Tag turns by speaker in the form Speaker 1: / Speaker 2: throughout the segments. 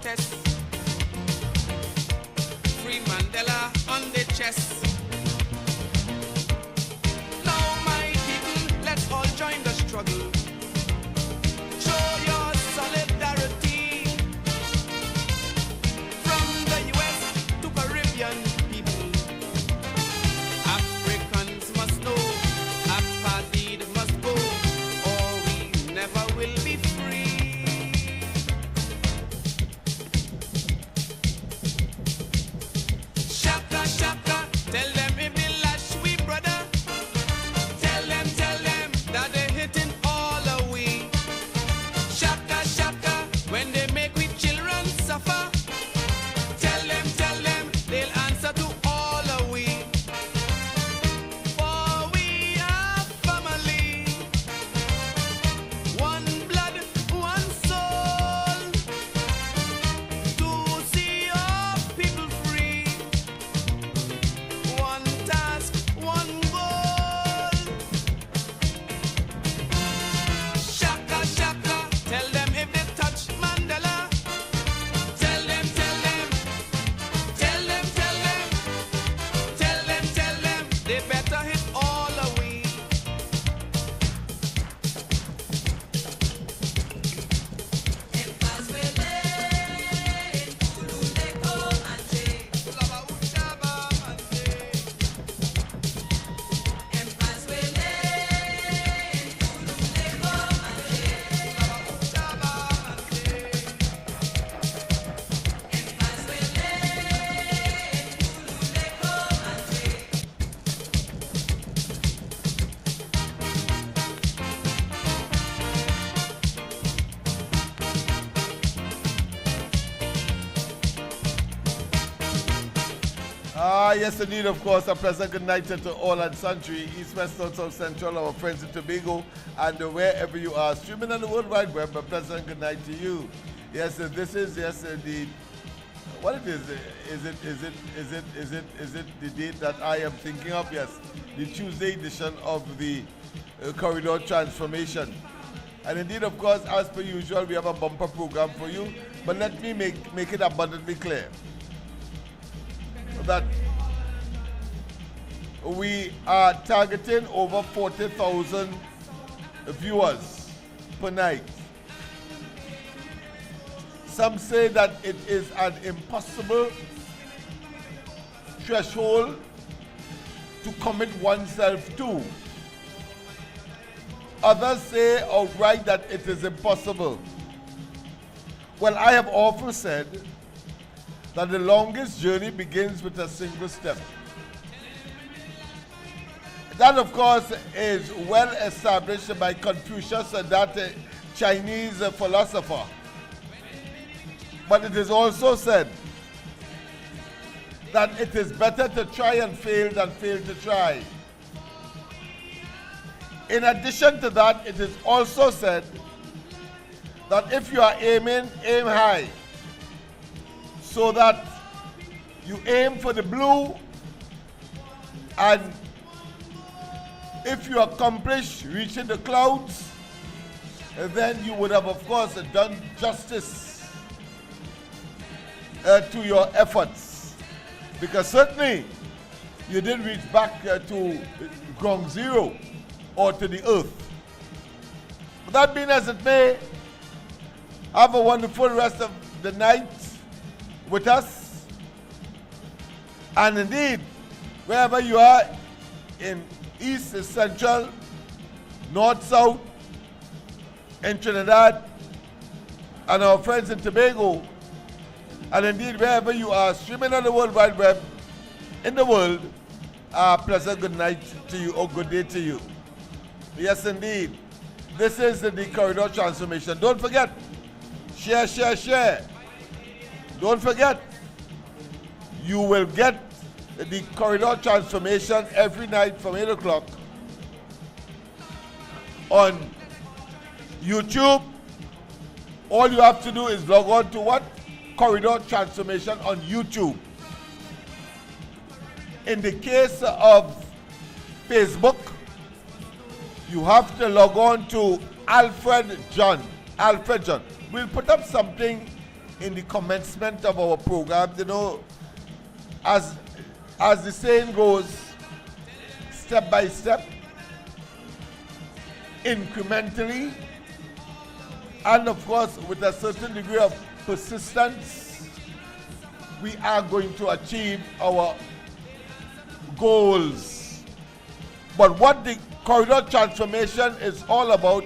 Speaker 1: protest. Free Mandela on the chest. Now my people, let's all join the struggle. Show your solidarity. From the US to Caribbean people, Africans must know apartheid must go, or we never will be free. Shaka, shaka, tell them if they lash we brother. Tell them that they're hitting all away. Shaka, shaka, when they make we children suffer. Tell them they'll answer to all away. For we are family, one blood, one soul, to see our people free. One task, one goal. Shaka, shaka, tell them if they touch Mandela. Tell them, they better hit all away.
Speaker 2: Yes, indeed, of course. A pleasant good night to all and sundry, East, West, North, South, Central, our friends in Tobago, and wherever you are streaming on the World Wide Web. A pleasant good night to you. Yes, this is, yes, indeed. What it is it the date that I am thinking of? Yes, the Tuesday edition of the Corridor Transformation. And indeed, of course, as per usual, we have a bumper program for you. But let me make it abundantly clear that we are targeting over 40,000 viewers per night. Some say that it is an impossible threshold to commit oneself to. Others say outright that it is impossible. Well, I have often said that the longest journey begins with a single step. That, of course, is well established by Confucius, that Chinese philosopher. But it is also said that it is better to try and fail than fail to try. In addition to that, it is also said that if you are aiming, aim high, so that you aim for the blue, and if you accomplish reaching the clouds, then you would have, of course, done justice to your efforts. Because certainly you didn't reach back to ground zero or to the earth. But that being as it may, have a wonderful rest of the night with us. And indeed, wherever you are in East, Central, North, South, in Trinidad, and our friends in Tobago, and indeed wherever you are streaming on the World Wide Web in the world, a pleasant good night to you or good day to you. Yes, indeed. This is the Corridor Transformation. Don't forget, share, share, share. Don't forget, you will get the Corridor Transformation every night from 8 o'clock on YouTube. All you have to do is log on to what? Corridor Transformation on YouTube. In the case of Facebook, you have to log on to Alfred John. We'll put up something in the commencement of our program, you know, as the saying goes, step by step, incrementally, and of course with a certain degree of persistence, we are going to achieve our goals. But what the corridor transformation is all about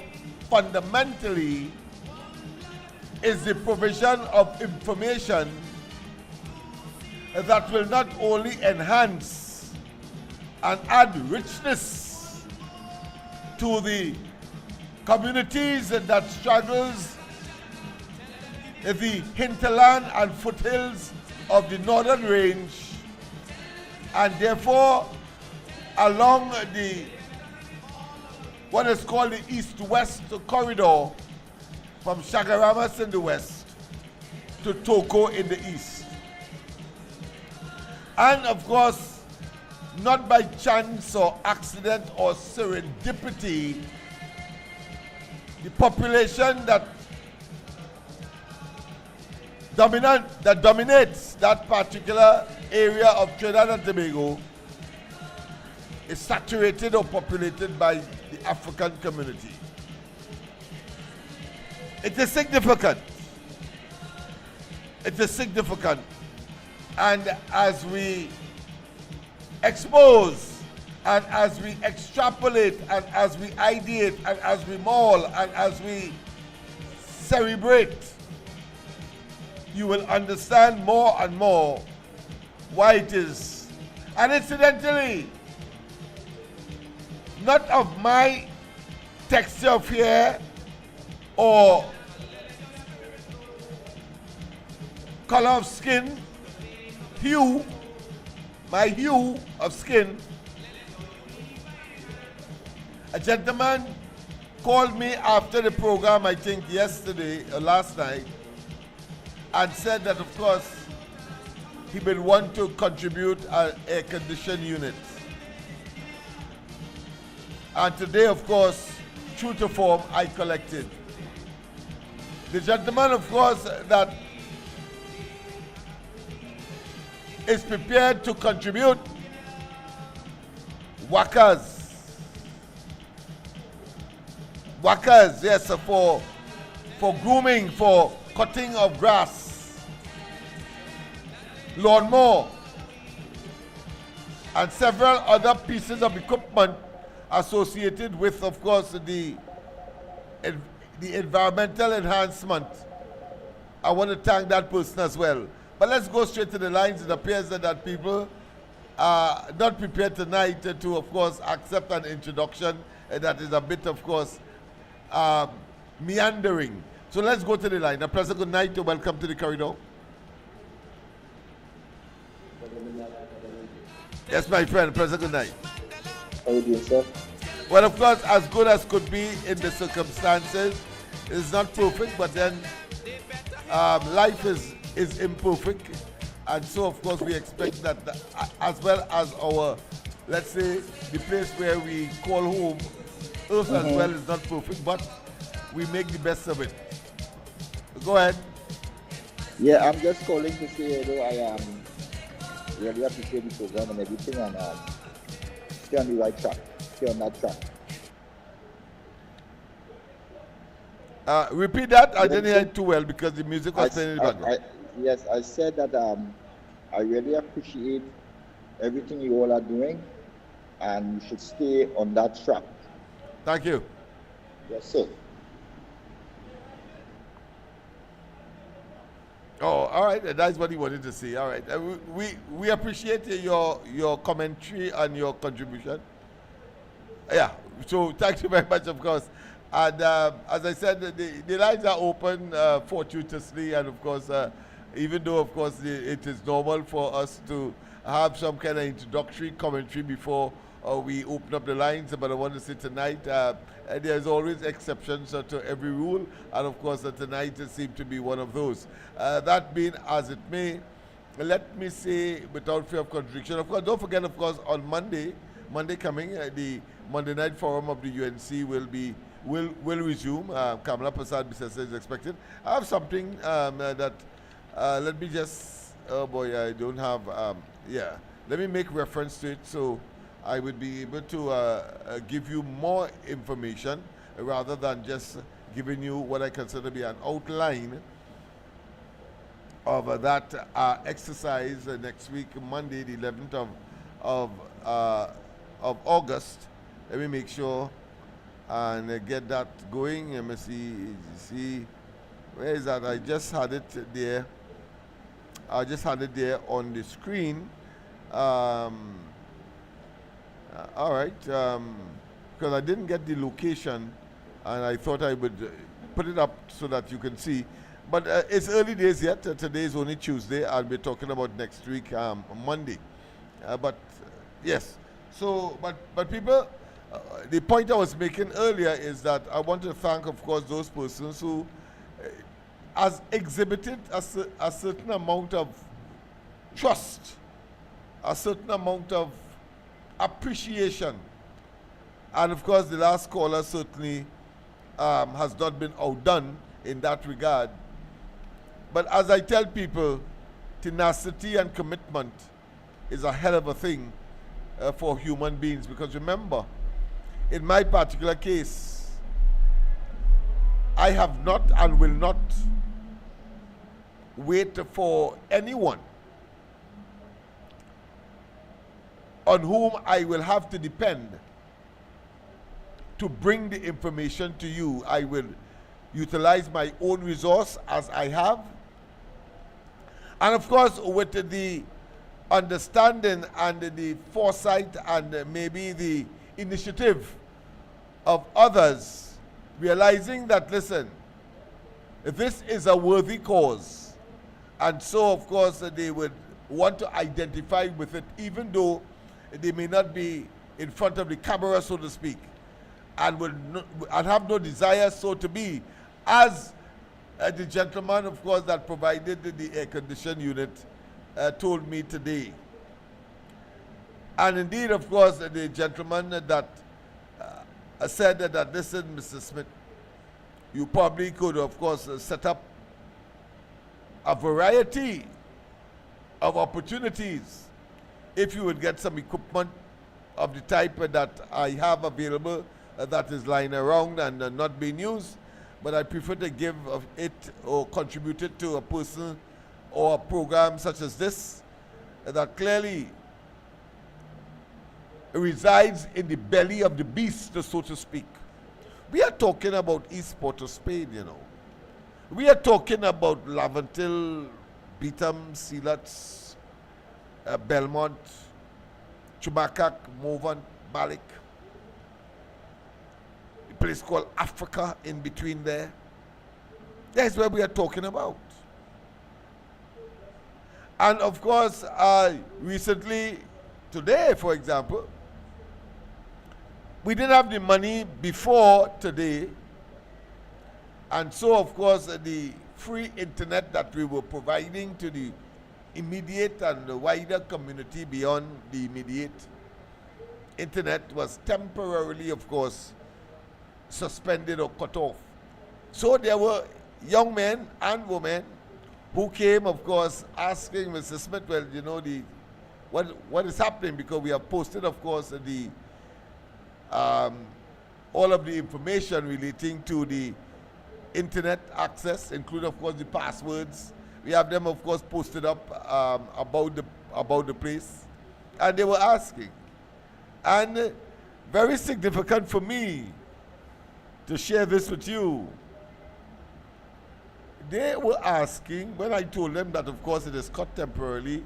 Speaker 2: fundamentally is the provision of information that will not only enhance and add richness to the communities that struggles in the hinterland and foothills of the northern range, and therefore along the what is called the east-west corridor from Chagaramas in the west to Toko in the east. And of course, not by chance or accident or serendipity, the population that dominates that particular area of Trinidad and Tobago is saturated or populated by the African community. It is significant. It is significant. And as we expose, and as we extrapolate, and as we ideate, and as we maul, and as we celebrate, you will understand more and more why it is. And incidentally, not of my texture of hair or color of skin, hue, my hue of skin. A gentleman called me after the program, I think yesterday or last night, and said that of course he would want to contribute an air conditioned unit. And today, of course, true to form, I collected. The gentleman, of course, that is prepared to contribute workers, yes, for grooming, for cutting of grass, lawnmower, and several other pieces of equipment associated with, of course, the environmental enhancement. I want to thank that person as well. But let's go straight to the lines. It appears that people are not prepared tonight to, of course, accept an introduction that is a bit, of course, meandering. So let's go to the line. A pleasant good night and welcome to the corridor. Yes, my friend, a pleasant good night.
Speaker 3: How are you doing, sir?
Speaker 2: Well, of course, as good as could be in the circumstances. It's not perfect, but then life is imperfect. And so, of course, we expect that as well as our, let's say, the place where we call home, Earth as well is not perfect, but we make the best of it. Go ahead.
Speaker 3: Yeah, I'm just calling to say, I really appreciate the program and everything, and stay on the right track. Stay on that track.
Speaker 2: Repeat that. I didn't hear it too well because the music was playing in the background.
Speaker 3: Yes, I said that I really appreciate everything you all are doing, and you should stay on that track.
Speaker 2: Thank you.
Speaker 3: Yes, sir.
Speaker 2: Oh, all right. That's what he wanted to say. All right. We appreciate your commentary and your contribution. Yeah. So thank you very much, of course. And as I said, the lines are open fortuitously, and of course, even though, of course, it is normal for us to have some kind of introductory commentary before we open up the lines, but I want to say tonight, there's always exceptions to every rule, and of course, tonight it seemed to be one of those. That being as it may, let me say, without fear of contradiction, of course, don't forget, of course, on Monday coming, the Monday night forum of the UNC will resume. Kamala Prasad Bisesa is expected. I have something that Let me just, oh boy, I don't have, yeah. Let me make reference to it so I would be able to give you more information rather than just giving you what I consider to be an outline of that exercise next week, Monday, the 11th of August. Let me make sure and get that going. Let me see, where is that? I just had it there. I just had it there on the screen. All right, because I didn't get the location, and I thought I would put it up so that you can see. But it's early days yet. Today is only Tuesday. I'll be talking about next week, Monday. But yes. So, but people, the point I was making earlier is that I want to thank, of course, those persons who has exhibited a certain amount of trust, a certain amount of appreciation. And of course, the last caller certainly has not been outdone in that regard. But as I tell people, tenacity and commitment is a hell of a thing for human beings. Because remember, in my particular case, I have not and will not wait for anyone on whom I will have to depend to bring the information to you. I will utilize my own resource as I have. And of course, with the understanding and the foresight and maybe the initiative of others, realizing that, listen, this is a worthy cause. And so, of course, they would want to identify with it, even though they may not be in front of the camera, so to speak, and have no desire so to be, as the gentleman, of course, that provided the air conditioning unit told me today. And indeed, of course, the gentleman that said that, listen, Mr. Smith, you probably could, of course, set up a variety of opportunities if you would get some equipment of the type that I have available that is lying around and not being used. But I prefer to give it or contribute it to a person or a program such as this that clearly resides in the belly of the beast, so to speak. We are talking about East Port of Spain, you know. We are talking about Laventil, Beetham, Sealats, Belmont, Chubacak, Movan, Malik. A place called Africa in between there. That's where we are talking about. And of course, recently, today, for example, we didn't have the money before today. And so, of course, the free internet that we were providing to the immediate and the wider community beyond the immediate internet was temporarily, of course, suspended or cut off. So there were young men and women who came, of course, asking Mr. Smith, well, you know, what is happening, because we have posted, of course, the all of the information relating to the internet access, including, of course, the passwords. We have them, of course, posted up about the place, and they were asking, and very significant for me to share this with you. They were asking, when I told them that, of course, it is cut temporarily,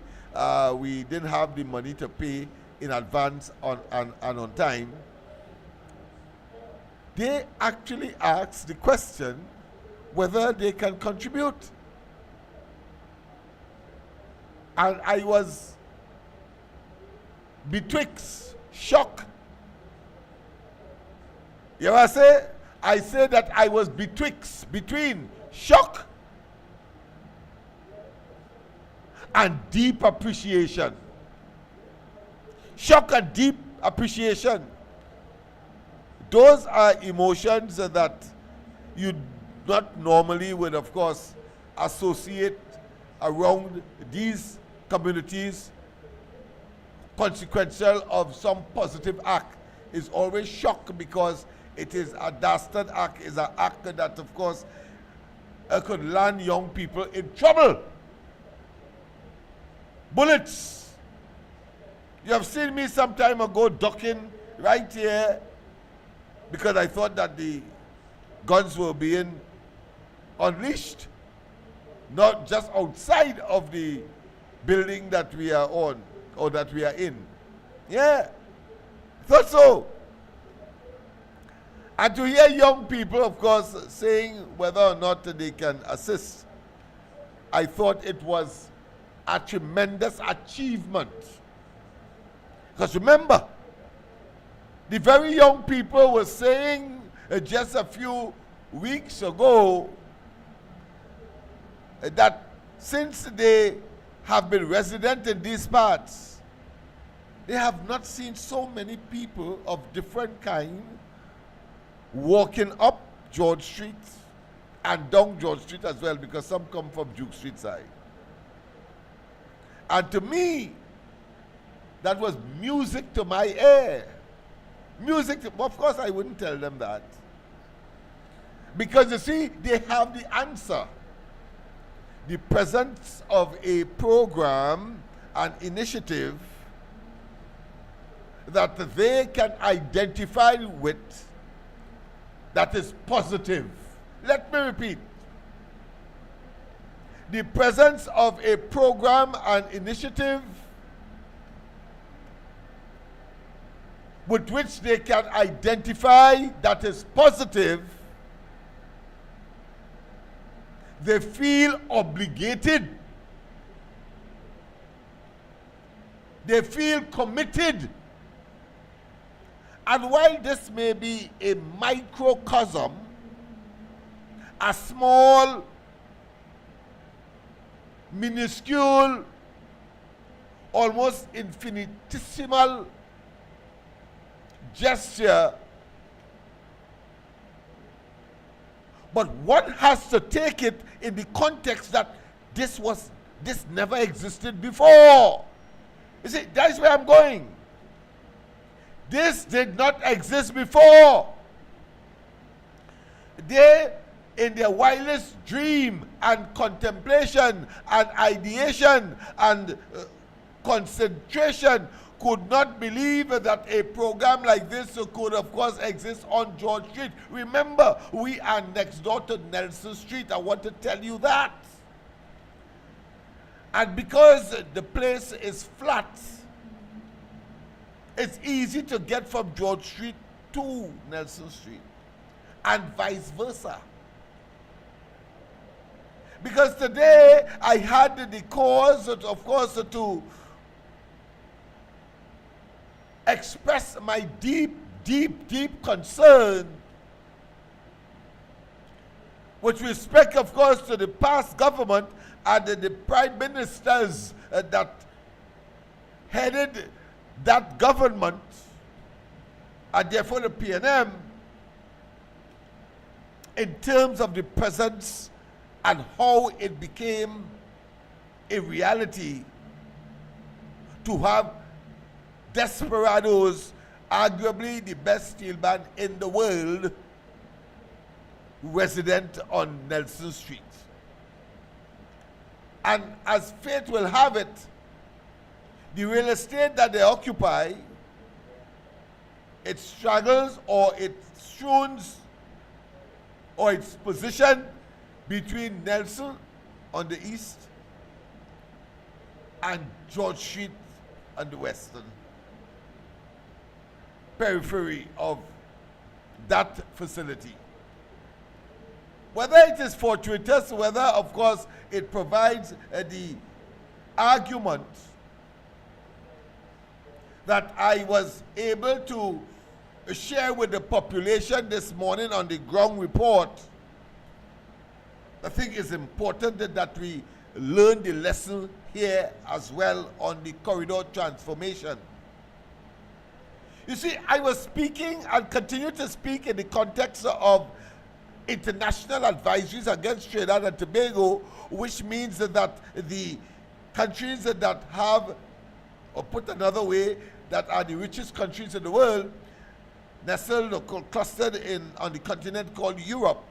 Speaker 2: we didn't have the money to pay in advance and on time. They actually asked the question whether they can contribute. And I was betwixt shock. You know what I say? I say that I was between shock and deep appreciation. Shock and deep appreciation. Those are emotions that you not normally would, of course, associate around these communities consequential of some positive act is always shock, because it is a dastard act, is an act that of course could land young people in trouble. Bullets. You have seen me some time ago ducking right here because I thought that the guns were being unleashed, not just outside of the building that we are on or that we are in. Yeah, thought so. And to hear young people, of course, saying whether or not they can assist, I thought it was a tremendous achievement. Because remember, the very young people were saying just a few weeks ago that since they have been resident in these parts, they have not seen so many people of different kind walking up George Street and down George Street as well, because some come from Duke Street side. And to me, that was music to my ear. Music to, of course I wouldn't tell them that. Because you see, they have the answer. The presence of a program, an initiative that they can identify with that is positive. Let me repeat. The presence of a program and initiative with which they can identify that is positive, they feel obligated. They feel committed. And while this may be a microcosm, a small, minuscule, almost infinitesimal gesture, but one has to take it in the context that this never existed before. You see, that's where I'm going. This did not exist before. They, in their wildest dream and contemplation and ideation and concentration, could not believe that a program like this could, of course, exist on George Street. Remember, we are next door to Nelson Street. I want to tell you that. And because the place is flat, it's easy to get from George Street to Nelson Street, and vice versa. Because today I had the cause, of course, to express my deep, deep, deep concern with respect, of course, to the past government and the prime ministers that headed that government, and therefore the PNM, in terms of the presence and how it became a reality to have desperados, arguably the best steel band in the world, resident on Nelson Street. And as fate will have it, the real estate that they occupy, it straggles or it strews or its position between Nelson on the east and George Street on the western periphery of that facility. Whether it is fortuitous, whether, of course, it provides the argument that I was able to share with the population this morning on the ground report, I think it's important that we learn the lesson here as well on the corridor transformation. You see, I was speaking and continue to speak in the context of international advisories against Trinidad and Tobago, which means that the countries that have, or put another way, that are the richest countries in the world, nestled or clustered on the continent called Europe.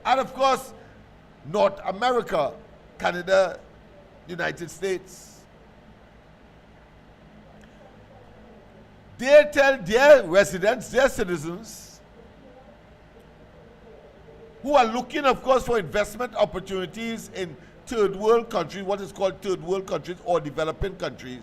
Speaker 2: And of course, North America, Canada, United States. They tell their residents, their citizens, who are looking, of course, for investment opportunities in third world countries, what is called third world countries or developing countries.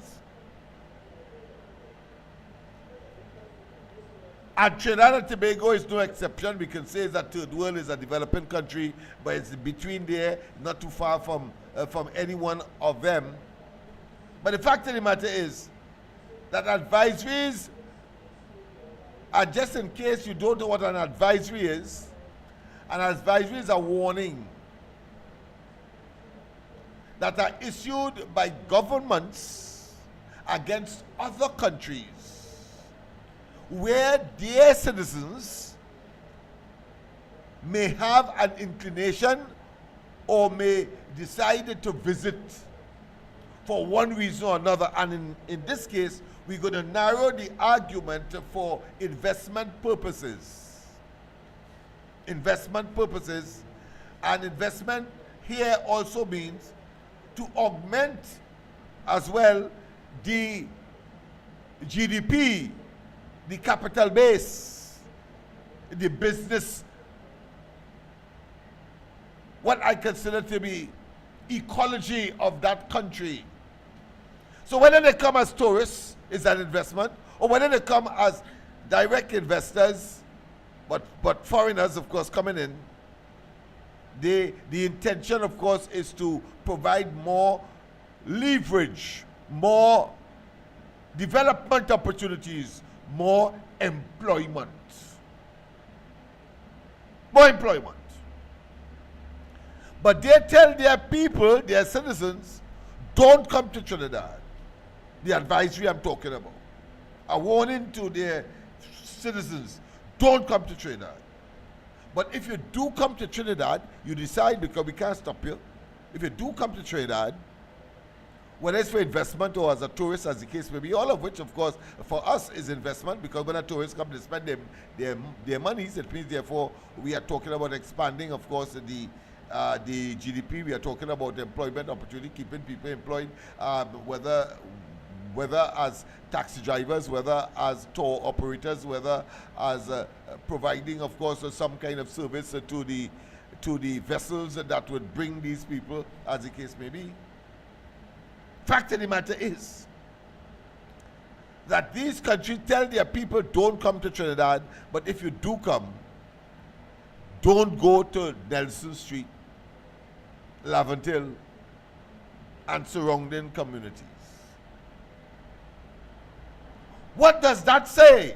Speaker 2: And Trinidad and Tobago is no exception. We can say that third world is a developing country, but it's between there, not too far from any one of them. But the fact of the matter is that advisories are, just in case you don't know what an advisory is, an advisory is a warning that are issued by governments against other countries where their citizens may have an inclination or may decide to visit for one reason or another. And in this case, we're going to narrow the argument for investment purposes. Investment purposes. And investment here also means to augment as well the GDP, the capital base, the business, what I consider to be ecology of that country. So whether they come as tourists is an investment, or whether they come as direct investors, but foreigners, of course, coming in, the intention, of course, is to provide more leverage, more development opportunities, more employment. More employment. But they tell their people, their citizens, don't come to Trinidad. The advisory I'm talking about. A warning to their citizens, don't come to Trinidad. But if you do come to Trinidad, you decide, because we can't stop you, if you do come to Trinidad, whether it's for investment or as a tourist, as the case may be, all of which, of course, for us is investment, because when a tourist comes to spend their monies, it means, therefore, we are talking about expanding, of course, the GDP. We are talking about employment opportunity, keeping people employed, whether as taxi drivers, whether as tour operators, whether as providing, of course, some kind of service to the vessels that would bring these people, as the case may be. Fact of the matter is that these countries tell their people, don't come to Trinidad, but if you do come, don't go to Nelson Street, Laventille, and surrounding communities. What does that say?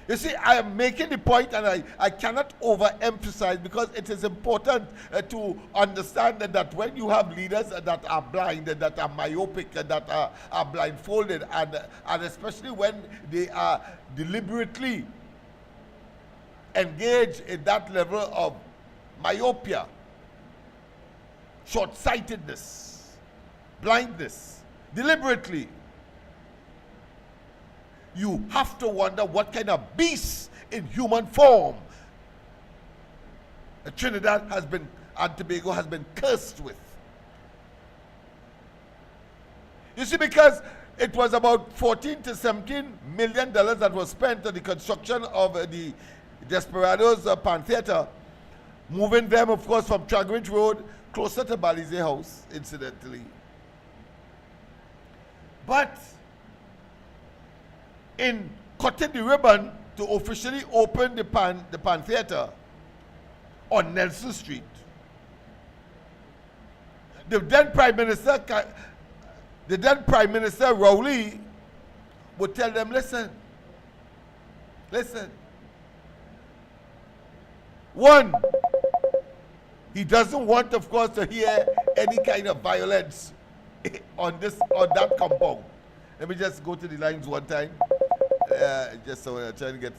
Speaker 2: You see, I am making the point, and I cannot overemphasize, because it is important to understand that when you have leaders that are blind, that are myopic, that are blindfolded, and especially when they are deliberately engaged in that level of myopia, short-sightedness, blindness, deliberately, you have to wonder what kind of beast in human form Trinidad has been, and Tobago has been cursed with. You see, because it was about $14 to $17 million that was spent on the construction of the Desperados Pan Theatre, moving them, of course, from Tragridge Road closer to Balize House, incidentally. But in cutting the ribbon to officially open the Pan Theatre on Nelson Street, the then Prime Minister Rowley would tell them, listen, one, he doesn't want, of course, to hear any kind of violence on that compound. Let me just go to the lines one time. Just so I'm trying to get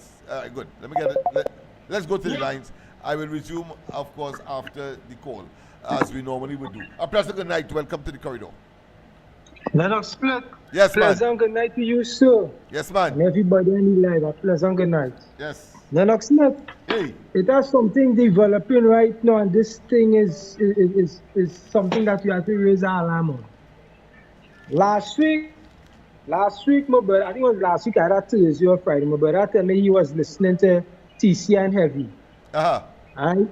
Speaker 2: good. Let me get it. Let's go to the lines. I will resume, of course, after the call, as we normally would do. A pleasant good night. Welcome to the corridor.
Speaker 4: Lennox Smith.
Speaker 2: Yes, man.
Speaker 4: Pleasant good night to you, sir.
Speaker 2: Yes, man.
Speaker 4: And everybody in the line, a pleasant good night.
Speaker 2: Yes.
Speaker 4: Lennox Smith.
Speaker 2: Hey.
Speaker 4: It has something developing right now, and this thing is something that we have to raise our alarm on. Last week, my brother, I think it was last week, either Thursday or Friday, my brother told me he was listening to TC and Heavy. Right?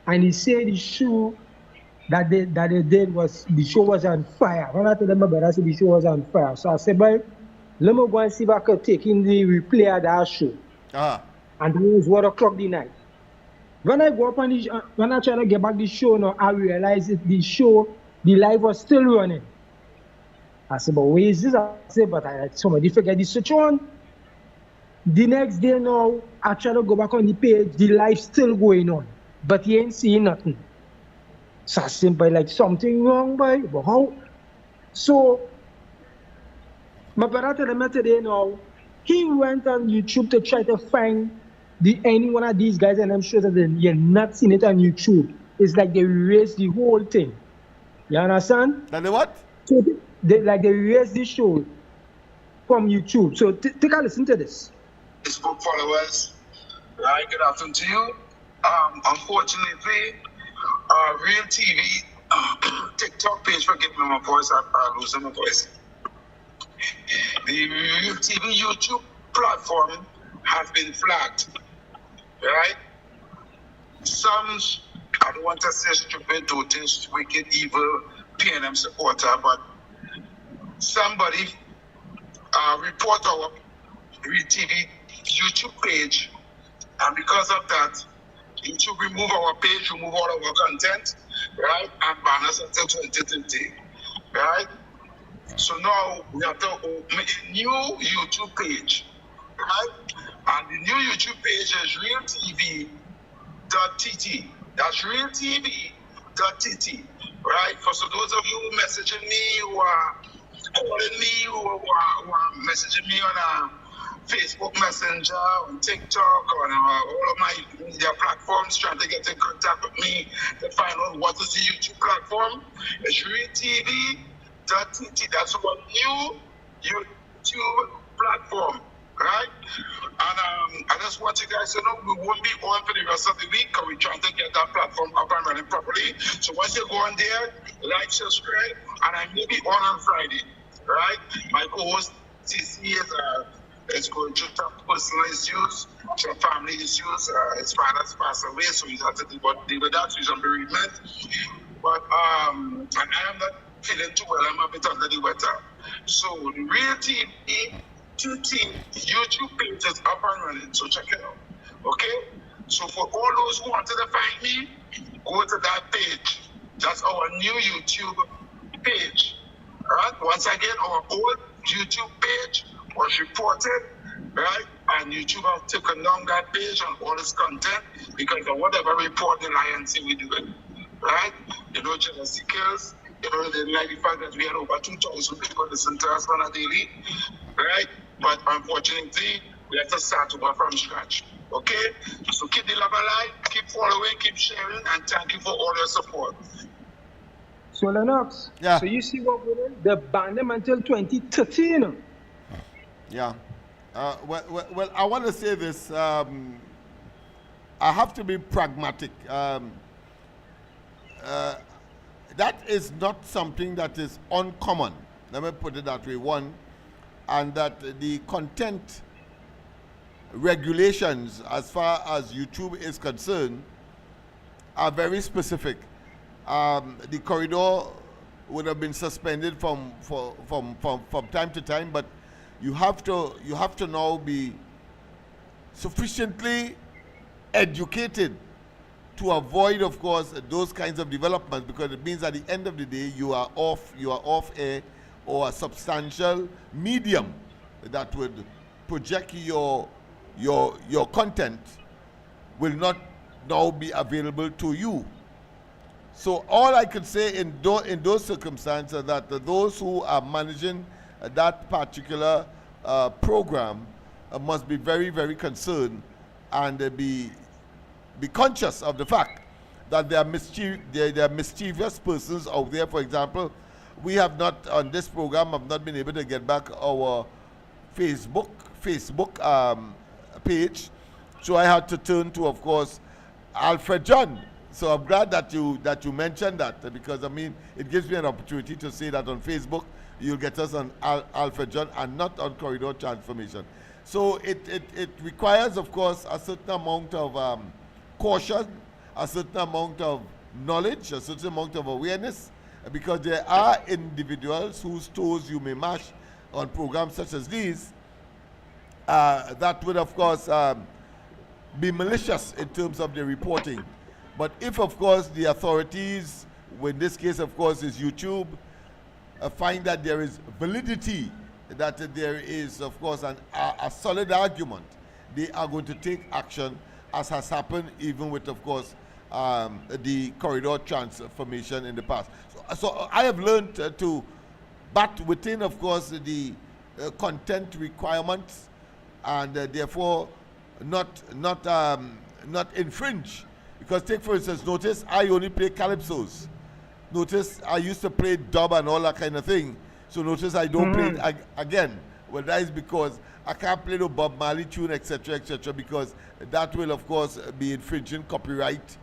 Speaker 4: And he said the show that they did was, the show was on fire. When I told them, my brother said the show was on fire. So I said, boy, let me go and see if I could take in the replay of that show. And it was 1 o'clock the night. When I go up on the, when I try to get back the show now, I realized that the live was still running. I said, but where is this? I said, but somebody forget the switch on. The next day now, I try to go back on the page, the live still going on. But he ain't seeing nothing. So I said, but like something wrong, boy. But how? So, my brother told me today now, he went on YouTube to try to find any one of these guys, and I'm sure that you're not seeing it on YouTube. It's like they erased the whole thing. You understand?
Speaker 2: And they what?
Speaker 4: So they erased the show from YouTube. So take a listen to this.
Speaker 5: Facebook followers, right? Good afternoon to you. Unfortunately, Real TV, TikTok page, forgive me my voice, I'm losing my voice. The Real TV YouTube platform has been flagged, right? Some, I don't want to say stupid, dotish, wicked, evil, PNM supporter, but somebody report our Real TV YouTube page, and because of that, YouTube remove our page, remove all of our content, right, and ban us until 2020, right? So now we have to open a new YouTube page, right? And the new YouTube page is realtv.tt. That's realtv.tt, right? For so those of you who messaging me, who are calling me, who are messaging me on Facebook Messenger, on TikTok, on all of my media platforms, trying to get in contact with me to find out what is the YouTube platform. It's realtv.tt. That's our new YouTube platform, right? And I just want you guys to know we won't be on for the rest of the week because we're trying to get that platform up and running properly. So once you go on there, like, subscribe, and I may be on Friday, right? My co-host TC is going through some personal issues, some family issues. His father's passed away, so he's had to deal with that, so he's on bereavement. But and I am not feeling too well, I'm a bit under the weather. So the Real TV YouTube page is up and running, so check it out. Okay? So for all those who wanted to find me, go to that page. That's our new YouTube page. Right? Once again, our old YouTube page was reported, right? And YouTube has taken down that page and all its content because of whatever report the Lions say we do it, right? You know, jealousy kills. You know, they like the fact that we had over 2,000 people listen to us on a daily, right? But unfortunately, we have to start over from scratch, okay? So keep the love alive, keep following, keep sharing, and thank you for all your support.
Speaker 4: So Lennox,
Speaker 2: yeah.
Speaker 4: So you see what we're doing? They banned them until 2030, you know?
Speaker 2: Yeah. Well, I want to say this. I have to be pragmatic. That is not something that is uncommon. Let me put it that way. One, and that the content regulations, as far as YouTube is concerned, are very specific. The corridor would have been suspended from time to time, but you have to now be sufficiently educated to avoid, of course, those kinds of developments, because it means at the end of the day you are off air, or a substantial medium that would project your content will not now be available to you. So all I could say in those circumstances that those who are managing that particular program must be very, very concerned and be be conscious of the fact that there are mischievous persons out there. For example, we have not, on this program, have not been able to get back our Facebook page. So I had to turn to, of course, Alfred John. So I'm glad that you mentioned that, because I mean it gives me an opportunity to say that on Facebook you'll get us on Alfred John and not on Corridor Transformation. So it requires, of course, a certain amount of caution, a certain amount of knowledge, a certain amount of awareness, because there are individuals whose toes you may mash on programs such as these that would, of course, be malicious in terms of their reporting. But if, of course, the authorities, in this case, of course, is YouTube, find that there is validity, that there is, of course, a solid argument, they are going to take action, as has happened even with, of course, the corridor transformation in the past. So I have learned to bat within, of course, the content requirements, and therefore not infringe. Because take, for instance, notice I only play calypsos. Notice I used to play dub and all that kind of thing. So notice I don't play it again. Well, that is because I can't play no Bob Marley tune, etc., because that will, of course, be infringing copyright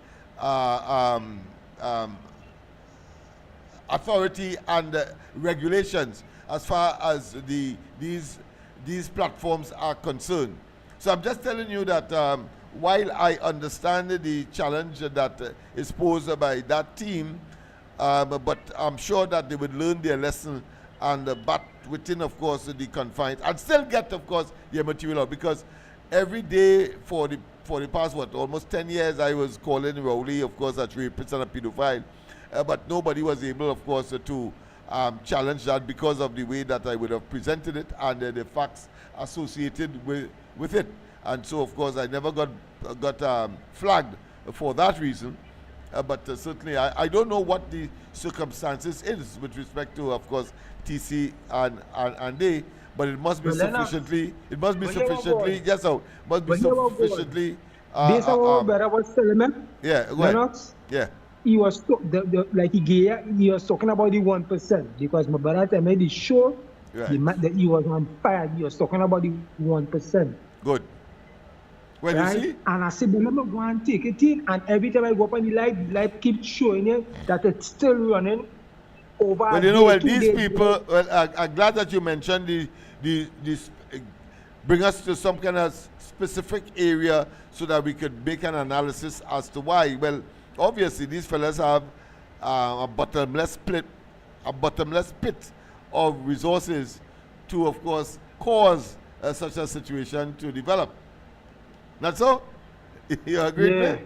Speaker 2: authority and regulations as far as these platforms are concerned. So I'm just telling you that while I understand the challenge that is posed by that team, but I'm sure that they would learn their lesson and but within, of course, the confines, and still get, of course, their material out. Because every day for the past, almost 10 years, I was calling Rowley, of course, a rapist and a pedophile, but nobody was able, of course, to challenge that because of the way that I would have presented it and the facts associated with it. And so, of course, I never got flagged for that reason. But certainly, I don't know what the circumstances is with respect to, of course, TC and they, but it must be sufficiently. It must be sufficiently. Yes, so must be sufficiently.
Speaker 4: Based on what brother was telling me.
Speaker 2: Yeah,
Speaker 4: Lennox,
Speaker 2: yeah.
Speaker 4: He was he was talking about the 1%, because my brother told me the show that he was on fire. He was talking about the 1%.
Speaker 2: Good. Well,
Speaker 4: right?
Speaker 2: you see?
Speaker 4: And I said, but let me go and take it in. And every time I go up on the light keeps showing it that it's still running over.
Speaker 2: Well, you know, well, these people, well, I'm glad that you mentioned this bring us to some kind of specific area so that we could make an analysis as to why. Well, obviously, these fellas have a bottomless pit of resources to, of course, cause such a situation to develop. Not so? You agree?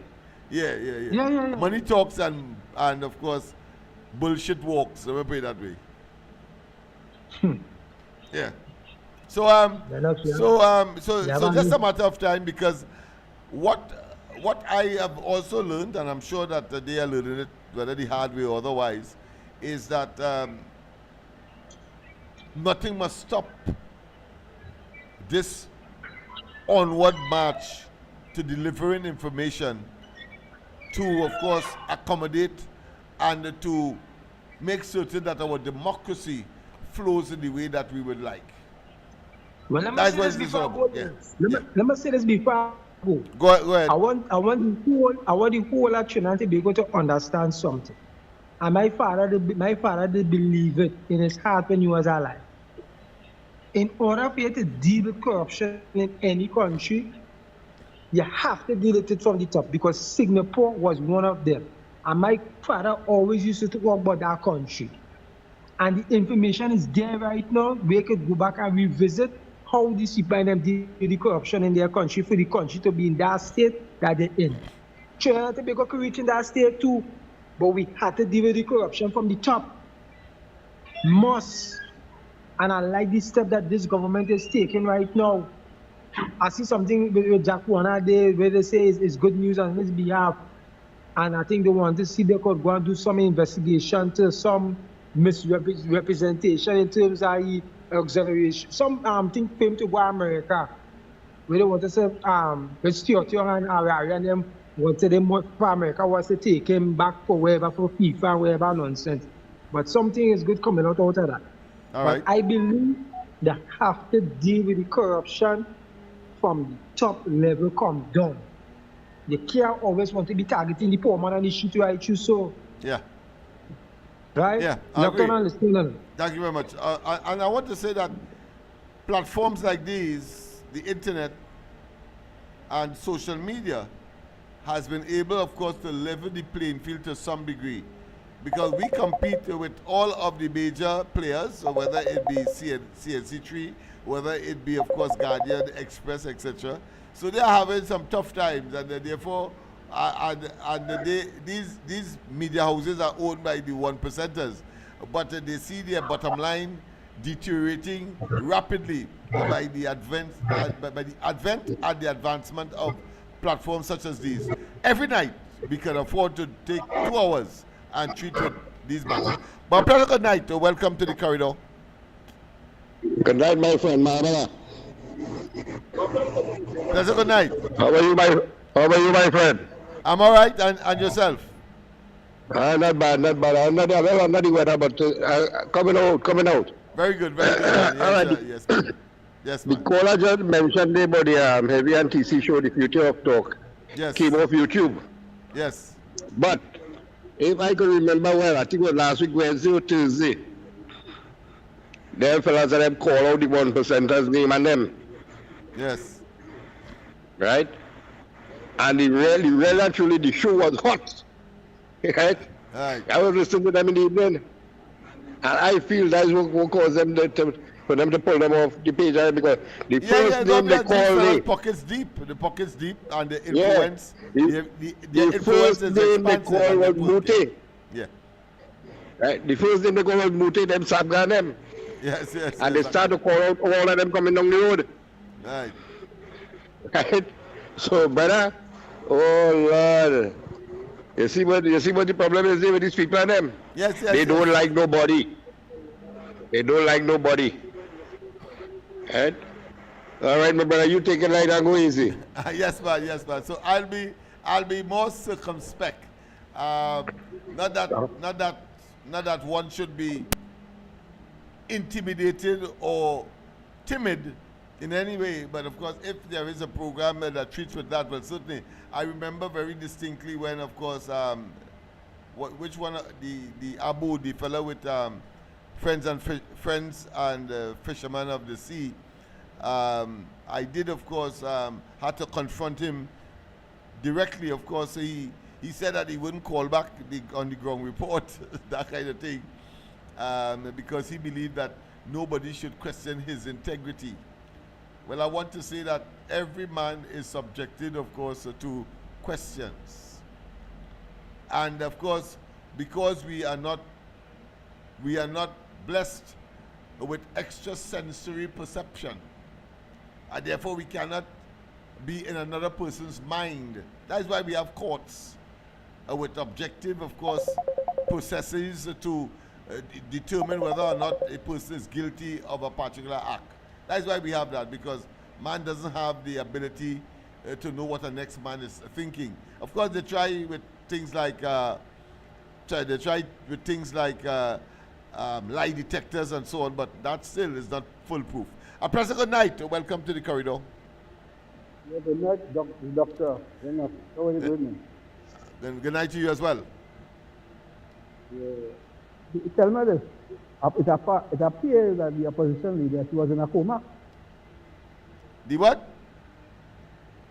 Speaker 4: Yeah.
Speaker 2: Yeah. Money talks and of course bullshit walks. Let me put it that way. Yeah. So just a matter of time, because what I have also learned, and I'm sure that they are learning it, whether the hard way or otherwise, is that nothing must stop this onward march to delivering information to, of course, accommodate and to make certain that our democracy flows in the way that we would like.
Speaker 4: Well, let me say this before I go. Let me say this before I go.
Speaker 2: Go ahead.
Speaker 4: I want the whole Trinity to be able to understand something. And my father did believe it in his heart when he was alive. In order for you to deal with corruption in any country, you have to deal with it from the top, because Singapore was one of them. And my father always used to talk about that country. And the information is there right now. We could go back and revisit how these people and them deal with the corruption in their country, for the country to be in that state that they're in. China to be able to reach in that state too, but we had to deal with the corruption from the top. Must. And I like the step that this government is taking right now. I see something with Jack Warner there where they say it's good news on his behalf. And I think they want to see they could go and do some investigation to some misrepresentation in terms of the acceleration. Some thing came to go to America where they want to say with Stuart Young and Ari and them What say them for America was to take him back for wherever, for FIFA, wherever nonsense. But something is good coming out of that.
Speaker 2: All
Speaker 4: But
Speaker 2: right.
Speaker 4: I believe they have to deal with the corruption from the top level come down. They can't always want to be targeting the poor man and the shit right you so.
Speaker 2: Yeah.
Speaker 4: Right?
Speaker 2: Yeah, I
Speaker 4: Not
Speaker 2: agree.
Speaker 4: gonna understand that.
Speaker 2: Thank you very much. And I want to say that platforms like these, the internet and social media, has been able, of course, to level the playing field to some degree. Because we compete with all of the major players, so whether it be CNC3, whether it be, of course, Guardian, Express, etc. So they are having some tough times, and therefore, these media houses are owned by the 1%ers, but they see their bottom line deteriorating rapidly by the advent and the advancement of platforms such as these. Every night, we can afford to take 2 hours and treat with these matters. But pleasant good night. Welcome to the corridor.
Speaker 6: Good night, my friend, Mama.
Speaker 2: Pleasant good night.
Speaker 6: How are you, my friend?
Speaker 2: I'm all right, and yourself?
Speaker 6: Not bad. I'm not the weather, but coming out.
Speaker 2: Very good, very good. Man. Yes,
Speaker 6: All right.
Speaker 2: Yes, man. Yes,
Speaker 6: The
Speaker 2: man.
Speaker 6: caller just mentioned about the Heavy and TC show, The Future of Talk,
Speaker 2: Yes.
Speaker 6: came off YouTube.
Speaker 2: Yes.
Speaker 6: But if I could remember well, I think it was last week, Wednesday or Thursday, them fellas that them call out the 1%ers name and them,
Speaker 2: Yes.
Speaker 6: right? And really and truly, the show was hot, right?
Speaker 2: All right.
Speaker 6: I was listening to them in the evening, and I feel that's what caused them for them to pull them off the page, right? Because the first name they called me,
Speaker 2: pockets deep, and the influence.
Speaker 6: Yeah.
Speaker 2: The
Speaker 6: The
Speaker 2: influence
Speaker 6: first
Speaker 2: is
Speaker 6: name they
Speaker 2: expansive
Speaker 6: called was
Speaker 2: and they put-
Speaker 6: Mute,
Speaker 2: Yeah.
Speaker 6: right? The first name they called was Mute, them Sabga them,
Speaker 2: Yes, yes.
Speaker 6: and they
Speaker 2: yes.
Speaker 6: start to call out all of them coming down the road,
Speaker 2: Right.
Speaker 6: right? So, brother, oh Lord, you see what the problem is there with these people and them?
Speaker 2: Yes, yes.
Speaker 6: They
Speaker 2: yes.
Speaker 6: don't like nobody. They don't like nobody. Right? All right, my brother, you take it light and go easy.
Speaker 2: Yes, man. Yes, man. So I'll be more circumspect. Not that one should be intimidated or timid in any way, but of course, if there is a program that treats with that, well, certainly. I remember very distinctly when, of course, which one? The Abu, the fellow with Friends and Fishermen of the Sea. I did, of course, had to confront him directly. Of course, he said that he wouldn't call back on the ground report, that kind of thing, because he believed that nobody should question his integrity. Well, I want to say that every man is subjected, of course, to questions. And of course, because we are not blessed with extrasensory perception, and therefore we cannot be in another person's mind. That is why we have courts with objective, of course, processes to determine whether or not a person is guilty of a particular act. That is why we have that, because man doesn't have the ability to know what the next man is thinking. Of course, they try with things like lie detectors and so on, but that still is not foolproof. A pleasant good night. Welcome to the corridor.
Speaker 7: Yeah, good night, Doctor. How are you doing?
Speaker 2: Then good night to you as well.
Speaker 7: Yeah. Tell me this. It appears that the opposition leader, she was in a coma.
Speaker 2: The what?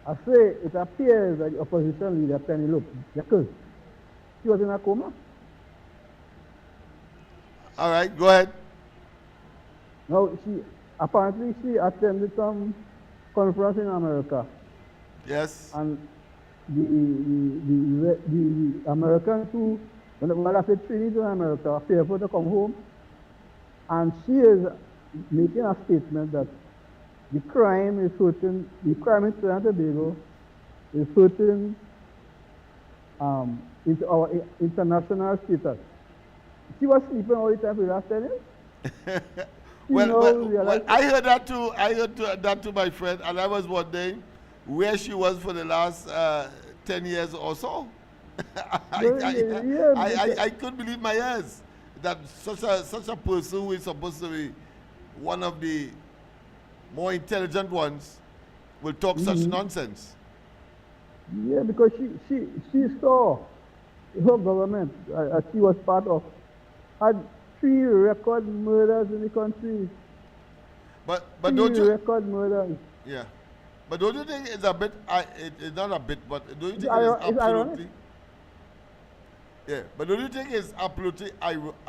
Speaker 7: I say it appears that the opposition leader, Penelope, because she was in a coma.
Speaker 2: All right, go ahead.
Speaker 7: Now, apparently she attended some conference in America.
Speaker 2: Yes.
Speaker 7: And the Americans who, when I say Trinity to America, are fearful to come home. And she is making a statement that the crime in Trinidad and Tobago is hurting into our international status. She was sleeping all the time for the last 10 years.
Speaker 2: Well, I heard that too. I heard that to my friend, and I was wondering where she was for the last 10 years or so.
Speaker 7: Yeah,
Speaker 2: I couldn't believe my ears that such a person who is supposed to be one of the more intelligent ones will talk such nonsense.
Speaker 7: yeah, because she saw her government, she was part of, had 3 record murders in the country.
Speaker 2: But
Speaker 7: 3
Speaker 2: don't you?
Speaker 7: record murders.
Speaker 2: Yeah. But don't you think it's a bit? It's not a bit, but don't you think
Speaker 7: It's ironic.
Speaker 2: Yeah. But don't you think it's absolutely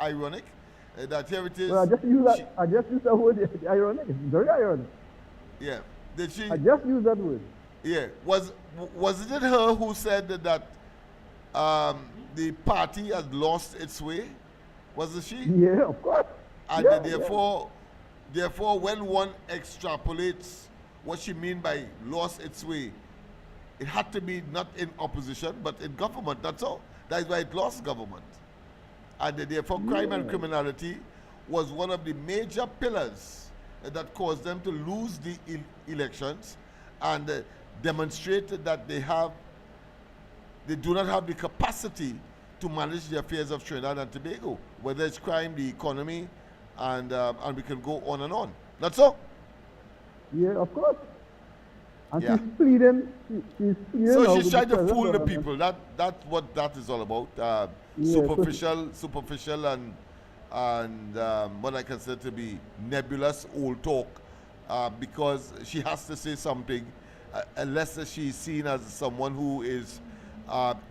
Speaker 2: ironic that here it is?
Speaker 7: Well, I just use that. I just use that word. Ironic. It's very ironic.
Speaker 2: Yeah. Did she?
Speaker 7: I just use that word.
Speaker 2: Yeah. Was it her who said that the party had lost its way? Was it she?
Speaker 7: Yeah, of course.
Speaker 2: And
Speaker 7: Yeah,
Speaker 2: therefore, when one extrapolates what she mean by lost its way, it had to be not in opposition, but in government. That's all. That is why it lost government. And therefore, crime and criminality was one of the major pillars that caused them to lose the elections and demonstrated that they do not have the capacity to manage the affairs of Trinidad and Tobago, whether it's crime, the economy, and we can go on and on. That's all.
Speaker 7: Yeah, of course. And
Speaker 2: Yeah.
Speaker 7: she's pleading. She's pleading.
Speaker 2: So
Speaker 7: now
Speaker 2: she's
Speaker 7: with
Speaker 2: trying to
Speaker 7: present
Speaker 2: fool the
Speaker 7: government.
Speaker 2: people. That's what that is all about.
Speaker 7: Yeah,
Speaker 2: Superficial and what I consider to be nebulous old talk, because she has to say something, unless she's seen as someone who is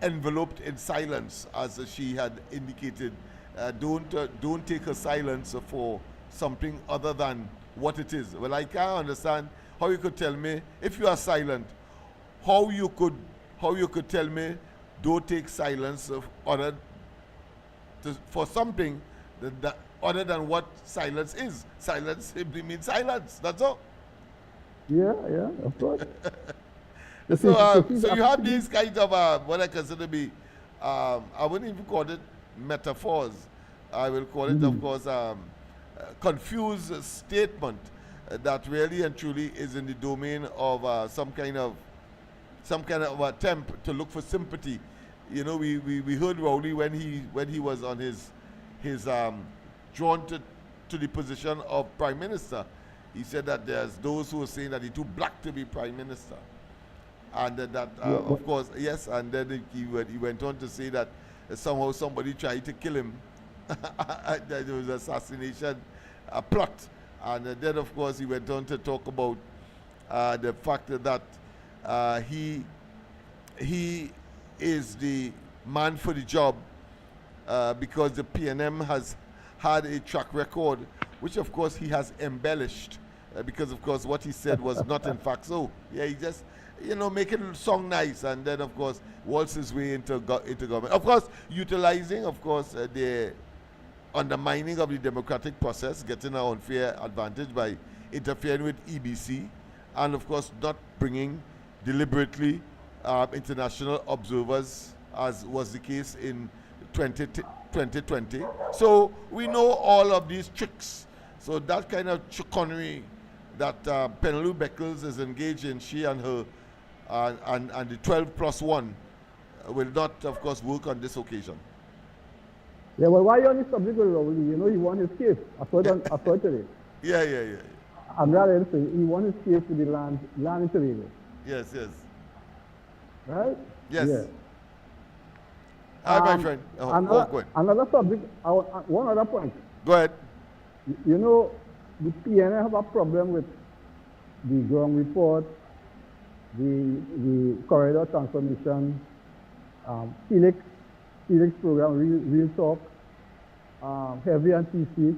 Speaker 2: enveloped in silence, as she had indicated. Don't take her silence for something other than what it is. Well, I can't understand how you could tell me if you are silent. How you could tell me don't take silence for something that other than what silence is. Silence simply means silence. That's all.
Speaker 7: Yeah, of course.
Speaker 2: So you have these kinds of what I consider to be, I wouldn't even call it metaphors. I will call it, of course, confused statement that really and truly is in the domain of some kind of attempt to look for sympathy. You know, we heard Rowley when he was on his drawn to the position of prime minister. He said that there's those who are saying that he's too black to be prime minister. And of course, yes, and then he went on to say that somehow somebody tried to kill him. That there was assassination plot. And then, of course, he went on to talk about the fact that he is the man for the job because the PNM has had a track record, which, of course, he has embellished because, of course, what he said was not in fact so. Yeah, he just make it sound nice, and then, of course, waltz his way into government. Of course, utilizing, of course, the undermining of the democratic process, getting an unfair advantage by interfering with EBC, and, of course, not bringing deliberately international observers, as was the case in 2020. So we know all of these tricks. So that kind of chicanery that Penelope Beckles is engaged in, she and her and the 12+1 will not, of course, work on this occasion.
Speaker 7: Yeah, well, why are you on this subject with Rowley? You know, he won his case. I thought today.
Speaker 2: Yeah.
Speaker 7: I'm rather interested. He won his case with the land in Tobago.
Speaker 2: Yes.
Speaker 7: Right?
Speaker 2: Yes.
Speaker 7: Yeah.
Speaker 2: Hi, my friend. Go ahead.
Speaker 7: Another subject, one other point.
Speaker 2: Go ahead.
Speaker 7: You know, the PNA have a problem with the ground report, the corridor transformation, Felix program, real talk, heavy and TC.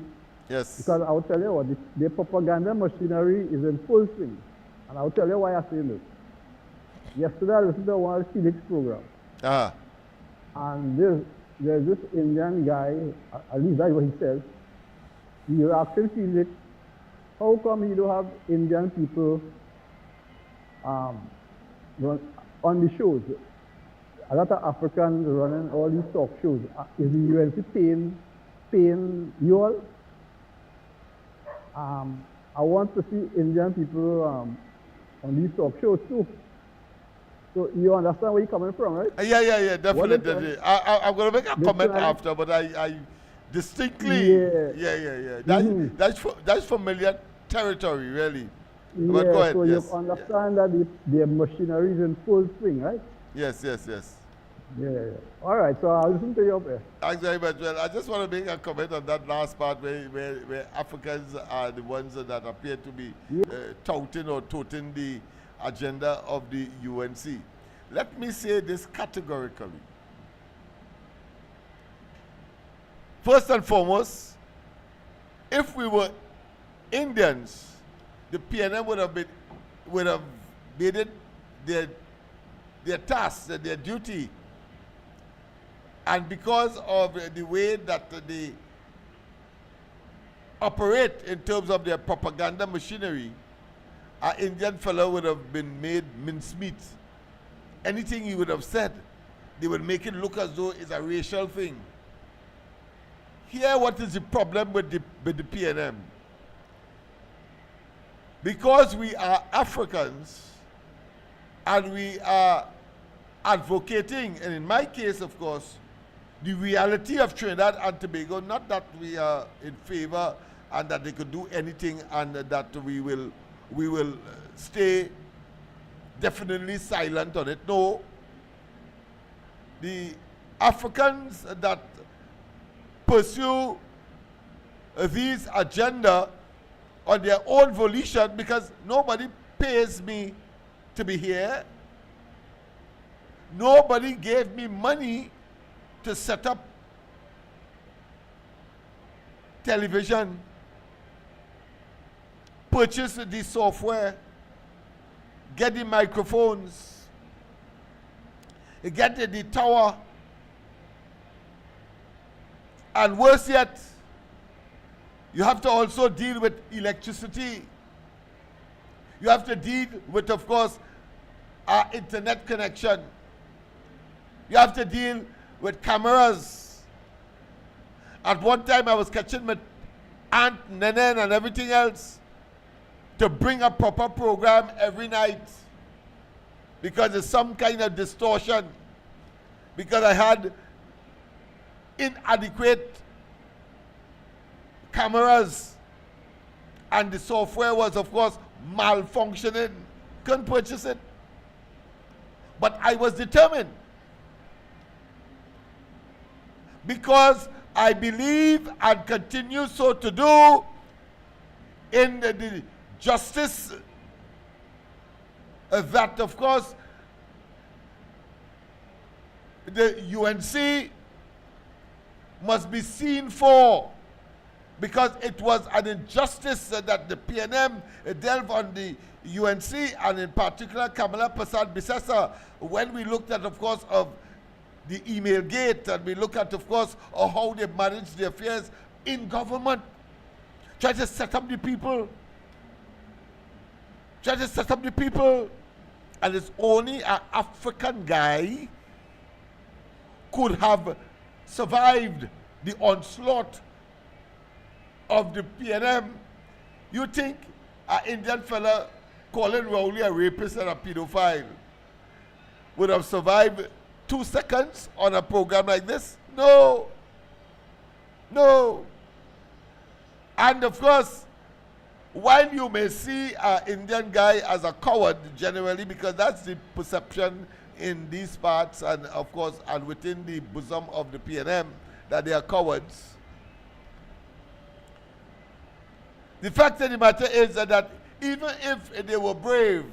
Speaker 2: Yes.
Speaker 7: Because I'll tell you what, the propaganda machinery is in full swing. And I'll tell you why I say this. Yesterday I listened to one Felix program. And there's this Indian guy, at least that's what he says. He was asking Felix, how come he don't have Indian people on the shows? A lot of Africans running all these talk shows. Is the UNC paying you all? I want to see Indian people on these talk shows too. So you understand where you're coming from, right?
Speaker 2: Yeah,
Speaker 7: What is
Speaker 2: definitely. I'm going to make a
Speaker 7: This
Speaker 2: comment
Speaker 7: one-
Speaker 2: after, but I distinctly,
Speaker 7: Yeah.
Speaker 2: That's familiar territory, really. But go
Speaker 7: Yeah,
Speaker 2: ahead,
Speaker 7: so
Speaker 2: yes.
Speaker 7: you understand that the machinery is in full swing, right?
Speaker 2: Yes.
Speaker 7: Yeah. All right, so I'll listen to you up there.
Speaker 2: Thanks very much. Well, I just want to make a comment on that last part where Africans are the ones that appear to be touting or toting the agenda of the UNC. Let me say this categorically. First and foremost, if we were Indians, the PNM would have made it their task, their duty. And because of the way that they operate in terms of their propaganda machinery, our Indian fellow would have been made mincemeat. Anything he would have said, they would make it look as though it's a racial thing. Here, what is the problem with the PNM? Because we are Africans and we are advocating, and in my case, of course, the reality of Trinidad and Tobago, not that we are in favor and that they could do anything and that we will stay definitely silent on it. No. The Africans that pursue these agenda on their own volition, because nobody pays me to be here. Nobody gave me money to set up television, purchase the software, get the microphones, get the tower, and worse yet, you have to also deal with electricity. You have to deal with, of course, our internet connection. You have to deal with cameras. At one time, I was catching my aunt, Nenen, and everything else to bring a proper program every night because there's some kind of distortion, because I had inadequate cameras and the software was, of course, malfunctioning. Couldn't purchase it. But I was determined, because I believe and continue so to do in the justice that, of course, the UNC must be seen for, because it was an injustice that the PNM delved on the UNC, and in particular Kamala Prasad Bisesa, when we looked at, of course, of the email gate, and we look at, of course, how they manage their affairs in government. Try to set up the people. And it's only an African guy could have survived the onslaught of the PNM. You think an Indian fella calling Rowley a rapist and a pedophile would have survived 2 seconds on a program like this? No. And of course, while you may see an Indian guy as a coward generally, because that's the perception in these parts, and of course, and within the bosom of the PNM, that they are cowards. The fact of the matter is that even if they were brave,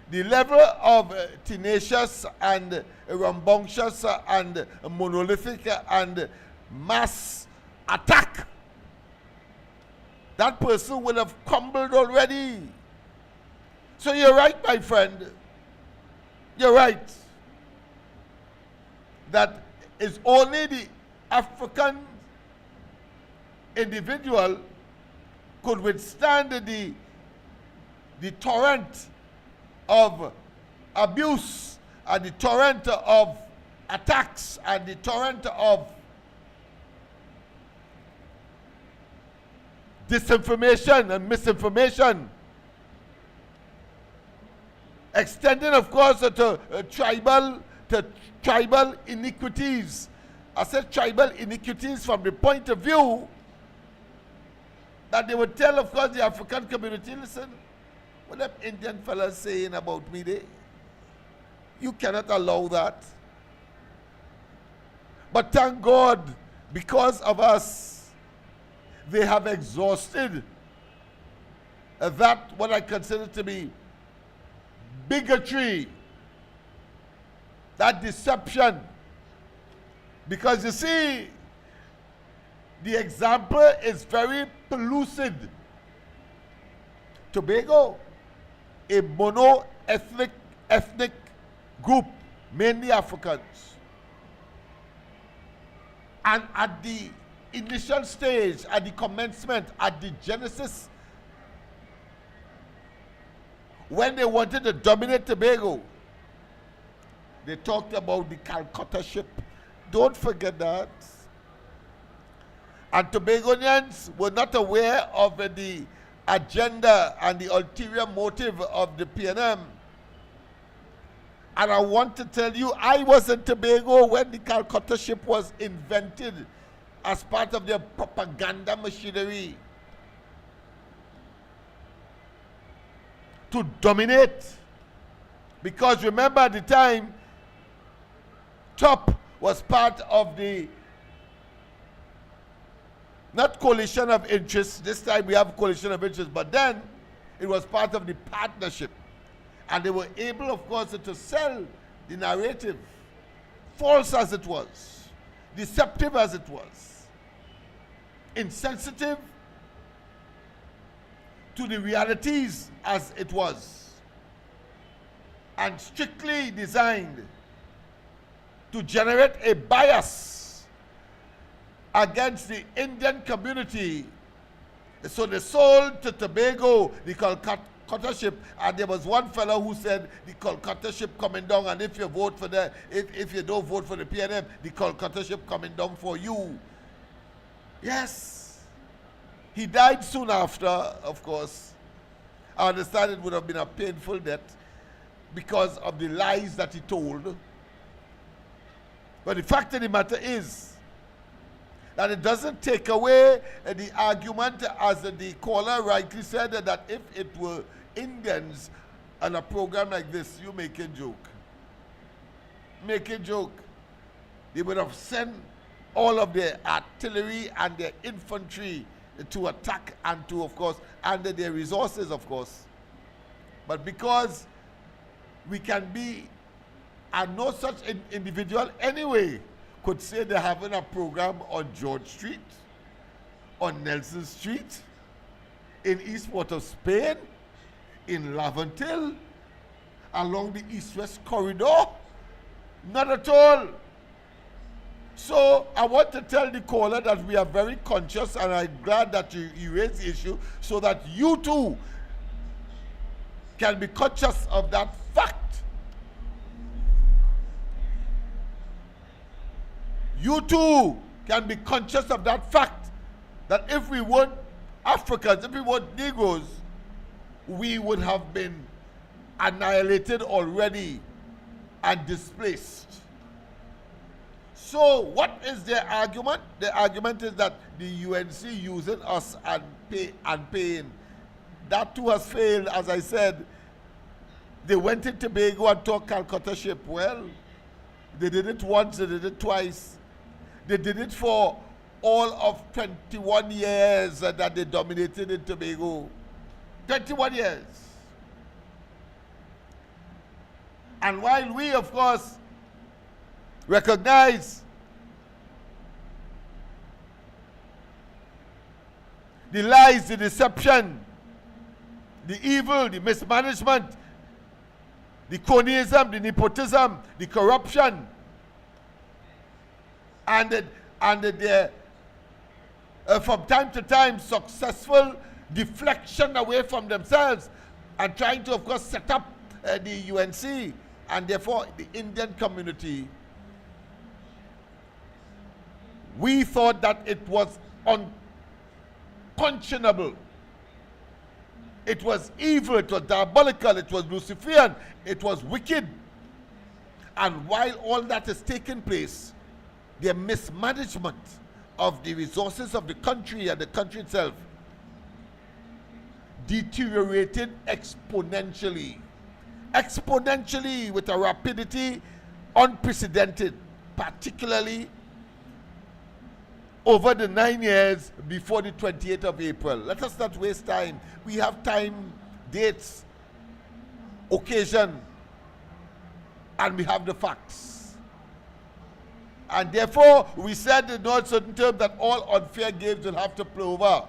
Speaker 2: the level of tenacious and rambunctious and monolithic and mass attack, that person will have crumbled already. So you're right, my friend. You're right. That it's only the African individual could withstand the torrent of abuse and the torrent of attacks and the torrent of disinformation and misinformation. extending, of course, to tribal iniquities. I said tribal iniquities from the point of view that they would tell, of course, the African community, listen, what them Indian fellas saying about me there? You cannot allow that. But thank God, because of us, they have exhausted that what I consider to be bigotry, that deception. Because you see, the example is very pellucid. Tobago, a ethnic group, mainly Africans. And at the initial stage, at the commencement, at the genesis, when they wanted to dominate Tobago, they talked about the Calcutta ship. Don't forget that. And Tobagonians were not aware of the agenda and the ulterior motive of the PNM. And I want to tell you, I was in Tobago when the Calcutta ship was invented as part of their propaganda machinery to dominate. Because remember, at the time, TOP was part of the, not coalition of interests, this time we have coalition of interests, but then it was part of the partnership. And they were able, of course, to sell the narrative, false as it was, deceptive as it was, insensitive to the realities as it was, and strictly designed to generate a bias against the Indian community. So they sold to Tobago the Calcutta ship, and there was one fellow who said the Calcutta ship coming down, and if you vote for the, if you don't vote for the PNM, the Calcutta ship coming down for you. Yes. He died soon after, of course. I understand it would have been a painful death because of the lies that he told. But the fact of the matter is that it doesn't take away the argument, as the caller rightly said, that if it were Indians on a program like this, you make a joke. Make a joke. They would have sent all of their artillery and their infantry to attack and to, of course, and their resources, of course. But because we can be, and no such individual anyway could say they're having a program on George Street, on Nelson Street, in Eastport of Spain, in Laventille, along the East-West corridor. Not at all. So I want to tell the caller that we are very conscious, and I'm glad that you raised the issue so that you too can be conscious of that fact. You too can be conscious of that fact, that if we weren't Africans, if we weren't Negroes, we would have been annihilated already and displaced. So what is their argument? The argument is that the UNC using us and paying. That too has failed. As I said, they went in Tobago and took Calcutta ship. Well, they did it once, they did it twice. They did it for all of 21 years that they dominated in Tobago. 21 years. And while we, of course, recognize the lies, the deception, the evil, the mismanagement, the cronyism, the nepotism, the corruption, and the from time to time successful deflection away from themselves and trying to, of course, set up the UNC and therefore the Indian community. We thought that it was unconscionable It was evil, it was diabolical, it was Luciferian, it was wicked. And while all that is taking place, their mismanagement of the resources of the country and the country itself deteriorated exponentially. Exponentially, with a rapidity unprecedented, particularly over the 9 years before the 28th of April. Let us not waste time. We have time, dates, occasion, and we have the facts. And therefore, we said in no certain terms that all unfair games will have to play over.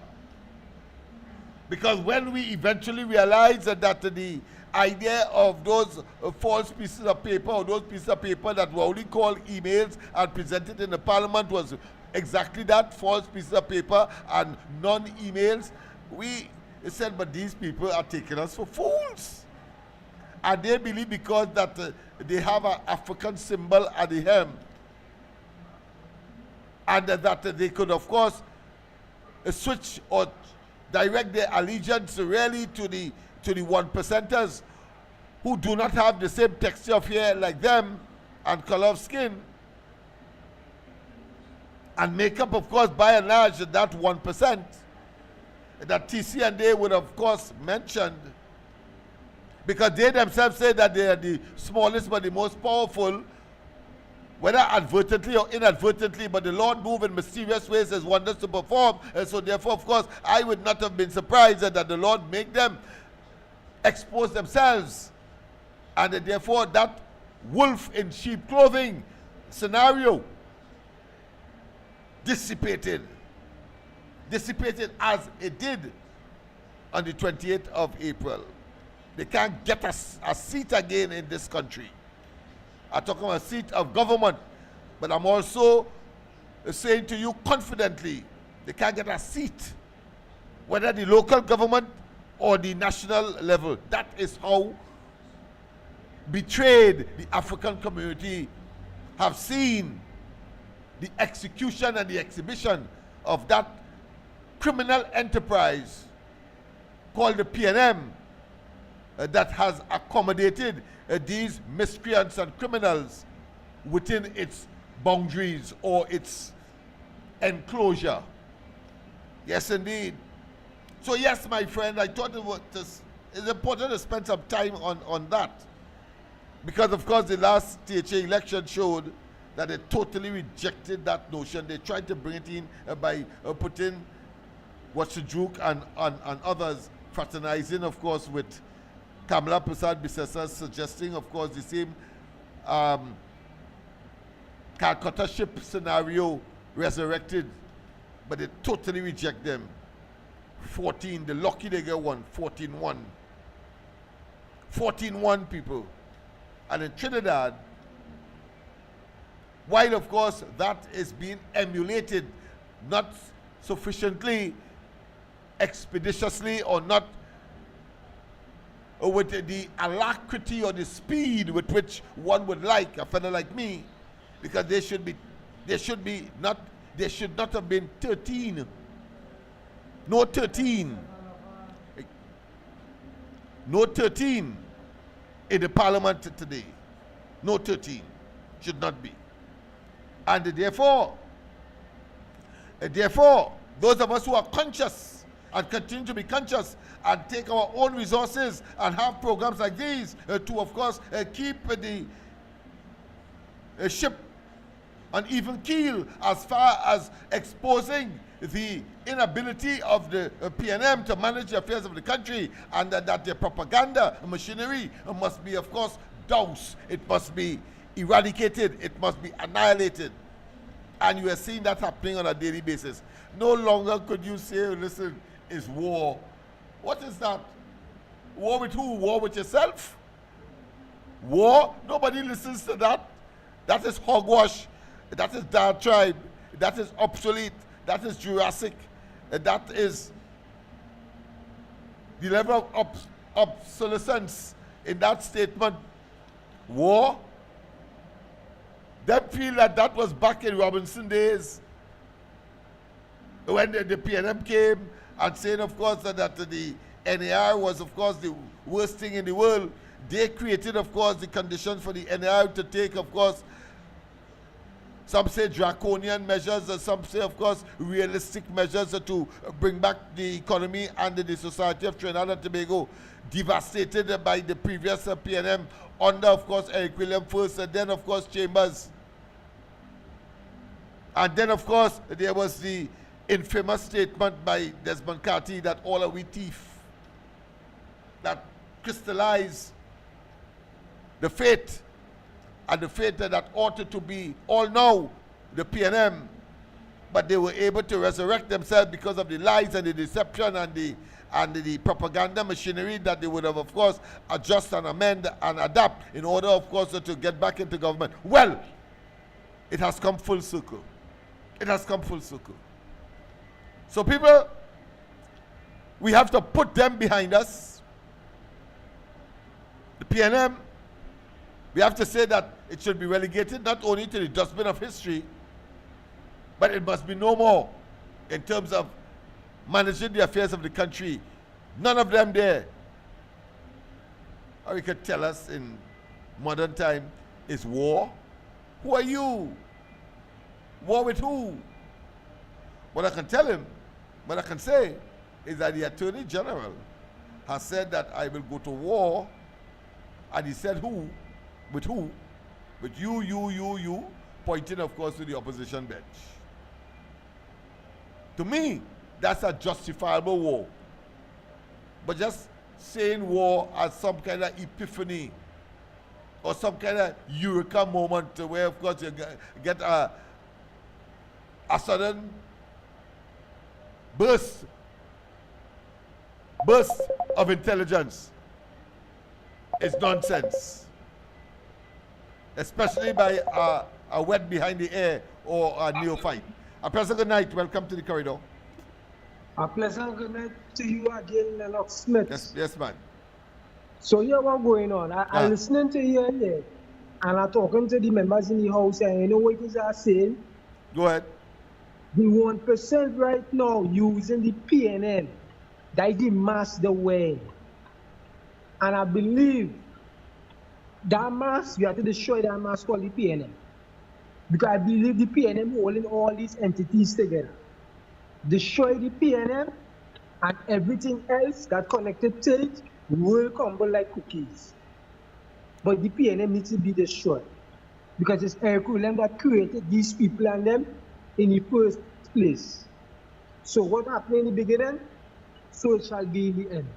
Speaker 2: Because when we eventually realize that the idea of those false pieces of paper, or those pieces of paper that were only called emails and presented in the parliament, was exactly that, false pieces of paper and non-emails, we said, but these people are taking us for fools. And they believe because that they have an African symbol at the hem, and that they could, of course, switch or direct their allegiance really to the 1%ers who do not have the same texture of hair like them and color of skin, and make up, of course, by and large, that 1% that TC and they would, of course, mentioned, because they themselves say that they are the smallest but the most powerful, whether advertently or inadvertently, but the Lord moves in mysterious ways as wonders to perform. And so therefore, of course, I would not have been surprised that the Lord make them expose themselves. And therefore, that wolf in sheep clothing scenario dissipated as it did on the 28th of April. They can't get us a seat again in this country. I'm talking about a seat of government, but I'm also saying to you confidently, they can't get a seat, whether the local government or the national level. That is how betrayed the African community have seen the execution and the exhibition of that criminal enterprise called the PNM that has accommodated these miscreants and criminals within its boundaries or its enclosure. Yes, indeed. So yes, my friend, I thought it's important to spend some time on that, because of course the last THA election showed that they totally rejected that notion. They tried to bring it in by putting Watchajuk and others fraternizing, of course, with Kamala Prasad Bisesa, suggesting, of course, the same Calcutta ship scenario resurrected, but they totally reject them. 14, the lucky they get one, 14-1. 14-1 people. And in Trinidad, while of course that is being emulated, not sufficiently expeditiously or not with the alacrity or the speed with which one would like a fellow like me, because they should not have been 13. No 13. No 13 in the parliament today. No 13. Should not be. And therefore, those of us who are conscious and continue to be conscious and take our own resources and have programs like these to, of course, keep the ship on even keel as far as exposing the inability of the PNM to manage the affairs of the country, and that their propaganda machinery must be, of course, doused. It must be eradicated. It must be annihilated. And you are seeing that happening on a daily basis. No longer could you say, listen, it's war. What is that? War with who? War with yourself? War? Nobody listens to that. That is hogwash. That is diatribe. That is obsolete. That is Jurassic. That is the level of obsolescence in that statement. War? They feel that was back in Robinson days, when the PNM came and saying, of course, that the NAR was, of course, the worst thing in the world. They created, of course, the conditions for the NAR to take, of course, some say draconian measures, and some say, of course, realistic measures to bring back the economy and the society of Trinidad and Tobago, devastated by the previous PNM under, of course, Eric William first, and then, of course, Chambers. And then, of course, there was the infamous statement by Desmond Carty that all are we thief, that crystallized the fate, and the fate that ought to be all now the PNM, but they were able to resurrect themselves because of the lies and the deception and the propaganda machinery that they would have, of course, adjust and amend and adapt in order, of course, to get back into government. Well, it has come full circle. It has come full circle. So people, we have to put them behind us. The PNM, we have to say that it should be relegated not only to the dustbin of history, but it must be no more in terms of managing the affairs of the country. None of them there. Or you could tell us in modern time is war. Who are you? War with who? What I can tell him, what I can say, is that the Attorney General has said that I will go to war, and he said who? With who? With you, pointing, of course, to the opposition bench. To me, that's a justifiable war. But just saying war as some kind of epiphany or some kind of eureka moment where, of course, you get a sudden burst of intelligence is nonsense. Especially by a wet behind the ear or a neophyte. A pleasant good night. Welcome to the corridor.
Speaker 4: A pleasant good night to you again, Lennox Smith.
Speaker 2: Yes, man.
Speaker 4: So here what's going on? I'm listening to you here, and I'm talking to the members in the house, and you know what it is I'm saying?
Speaker 2: Go ahead.
Speaker 4: The 1% right now using the PNM, that is mass the way. And I believe that mass, we have to destroy that mass called the PNM. Because I believe the PNM holding all these entities together. Destroy the PNM, and everything else that connected to it will crumble like cookies. But the PNM needs to be destroyed. Because it's Eric William that created these people and them in the first place. So what happened in the beginning, so it shall be in the end.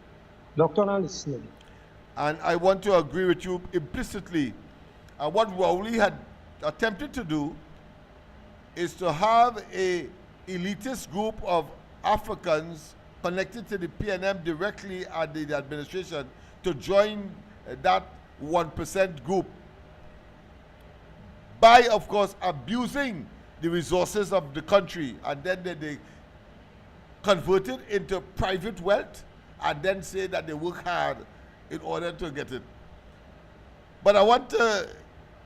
Speaker 4: Dr. Listening.
Speaker 2: And I want to agree with you implicitly. What Rowley had attempted to do is to have a elitist group of Africans connected to the PNM directly at the administration to join that 1% group by, of course, abusing the resources of the country, and then they convert it into private wealth and then say that they work hard in order to get it. But I want to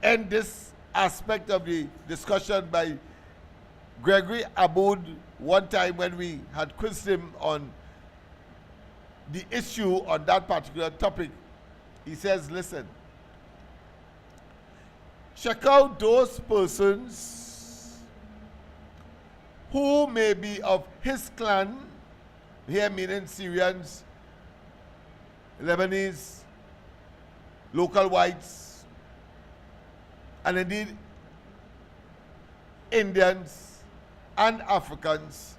Speaker 2: end this aspect of the discussion by Gregory Aboud one time when we had quizzed him on the issue on that particular topic. He says, listen, check out those persons who may be of his clan, here meaning Syrians, Lebanese, local whites, and indeed Indians and Africans.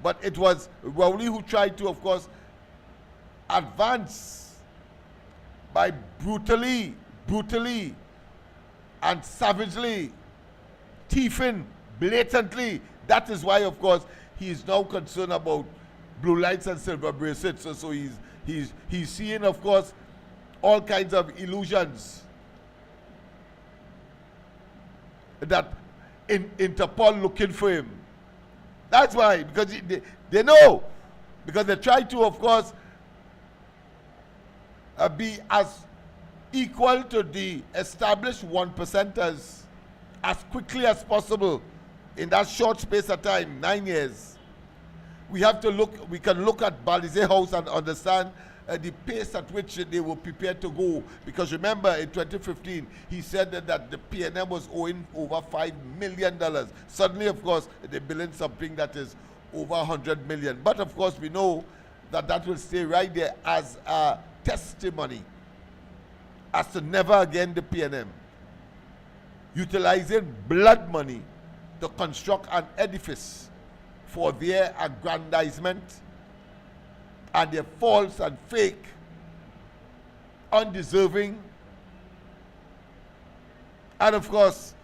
Speaker 2: But it was Rowley who tried to, of course, advance by brutally and savagely thieving blatantly. That is why, of course, he is now concerned about blue lights and silver bracelets. So he's seeing, of course, all kinds of illusions that Interpol looking for him. That's why, because they know, because they try to, of course, be as equal to the established 1%ers as quickly as possible in that short space of time, 9 years. we have to look, we can look at Balize House and understand the pace at which they were prepared to go. Because remember, in 2015, he said that the PNM was owing over $5 million. Suddenly, of course, they're billing something that is over 100 million. But of course, we know that that will stay right there as a testimony as to never again the PNM utilizing blood money to construct an edifice for their aggrandizement and their false and fake, undeserving, and of course,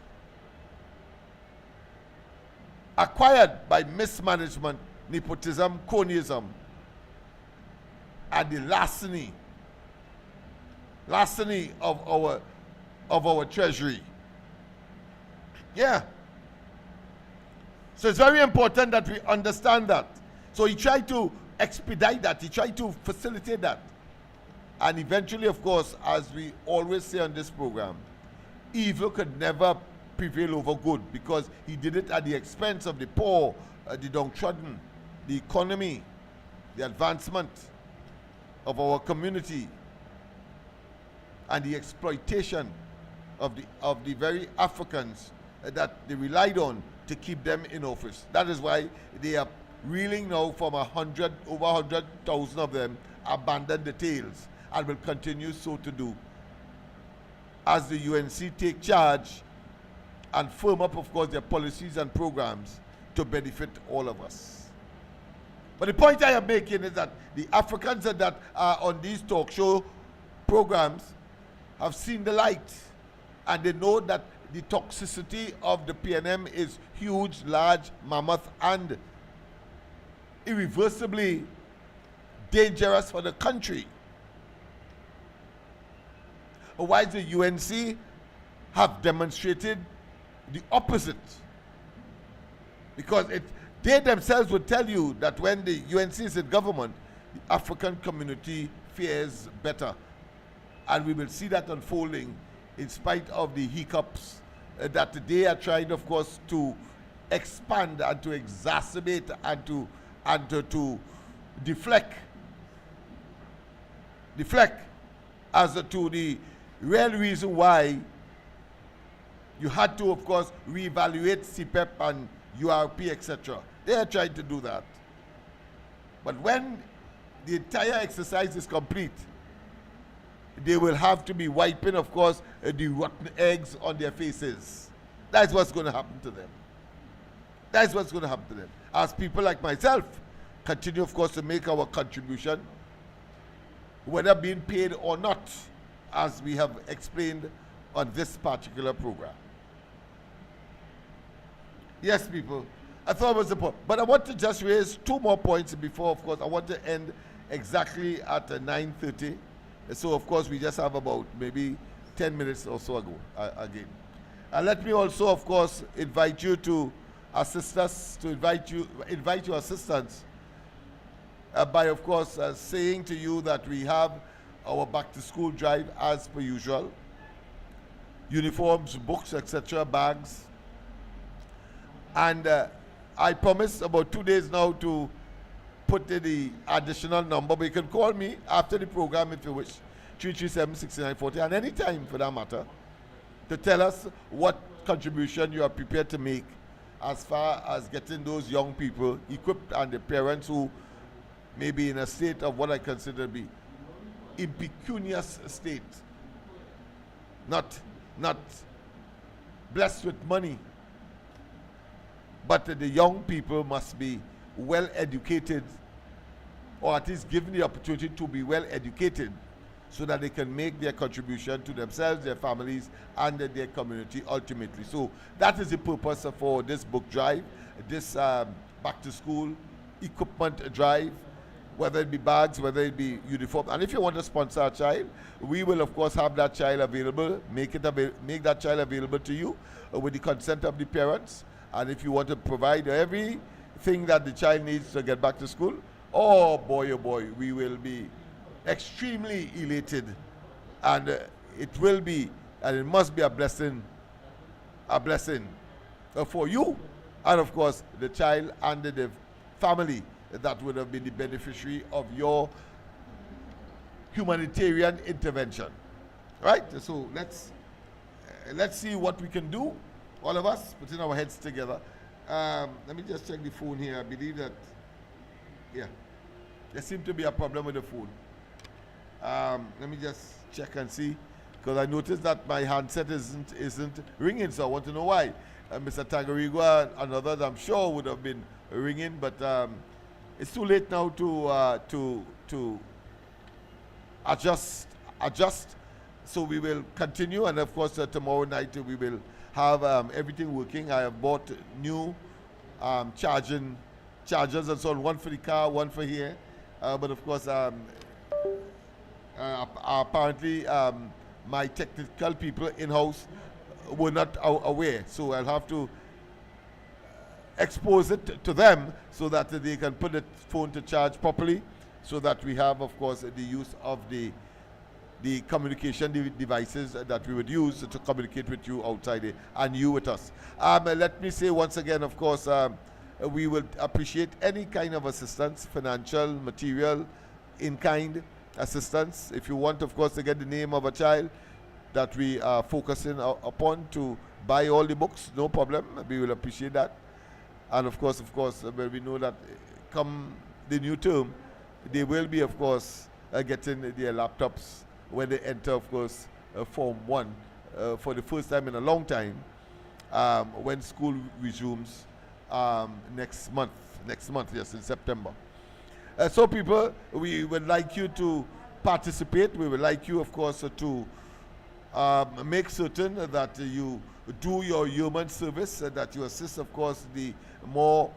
Speaker 2: acquired by mismanagement, nepotism, cronyism, and the larceny of our treasury. Yeah. So it's very important that we understand that. So he tried to expedite that. He tried to facilitate that. And eventually, of course, as we always say on this program, evil could never prevail over good, because he did it at the expense of the poor, the downtrodden, the economy, the advancement of our community, and the exploitation of the very Africans that they relied on to keep them in office. That is why they are reeling now from over 100,000 of them abandoned the tails, and will continue so to do as the UNC take charge and firm up, of course, their policies and programs to benefit all of us. But the point I am making is that the Africans that are on these talk show programs have seen the light, and they know that the toxicity of the PNM is huge, large, mammoth, and irreversibly dangerous for the country. While the UNC have demonstrated the opposite, because they themselves would tell you that when the UNC is in government, the African community fares better, and we will see that unfolding in spite of the hiccups that they are trying, of course, to expand and to exacerbate and to deflect as to the real reason why you had to, of course, reevaluate CPEP and URP, etc. They are trying to do that. But when the entire exercise is complete, they will have to be wiping, of course, the rotten eggs on their faces. That's what's going to happen to them. That's what's going to happen to them. As people like myself continue, of course, to make our contribution, whether being paid or not, as we have explained on this particular program. Yes, people, I thought it was important. But I want to just raise two more points before, of course, I want to end exactly at 9:30. So, of course, we just have about maybe 10 minutes or so ago again. And let me also, of course, invite you to assist us, to invite your assistance by, of course, saying to you that we have our back-to-school drive as per usual. Uniforms, books, etc., bags. And I promised about 2 days now to put in the additional number, but you can call me after the program if you wish, 337-6940, and any time for that matter, to tell us what contribution you are prepared to make as far as getting those young people equipped and the parents who may be in a state of what I consider to be impecunious state, not blessed with money, but the young people must be well educated, or at least given the opportunity to be well educated, so that they can make their contribution to themselves, their families, and their community ultimately. So that is the purpose for this book drive, this back to school equipment drive, whether it be bags, whether it be uniform. And if you want to sponsor a child, we will of course have that child available, make that child available to you with the consent of the parents. And if you want to provide everything that the child needs to get back to school, oh boy, we will be extremely elated, and it will be, and it must be a blessing for you, and of course the child and the family that would have been the beneficiary of your humanitarian intervention. Right? So let's see what we can do, all of us, putting our heads together. Let me just check the phone here. I believe that, yeah, there seems to be a problem with the phone. Let me just check and see, because I noticed that my handset isn't ringing, so I want to know why. Mr. Tagarigua and others, I'm sure, would have been ringing, but it's too late now to adjust. So we will continue, and of course tomorrow night we will have everything working. I have bought new chargers and so on, one for the car, one for here, but of course apparently my technical people in-house were not aware, so I'll have to expose it to them so that they can put the phone to charge properly, so that we have, of course, the use of the communication devices that we would use to communicate with you outside there and you with us. Let me say once again, of course, we will appreciate any kind of assistance, financial, material, in-kind assistance. If you want, of course, to get the name of a child that we are focusing upon to buy all the books, no problem. We will appreciate that. And of course, when we know that come the new term, they will be, of course, getting their laptops when they enter, of course, Form 1 for the first time in a long time, when school resumes next month, yes, in September. So people, we would like you to participate. We would like you, of course, to make certain that you do your human service, that you assist, of course, the more,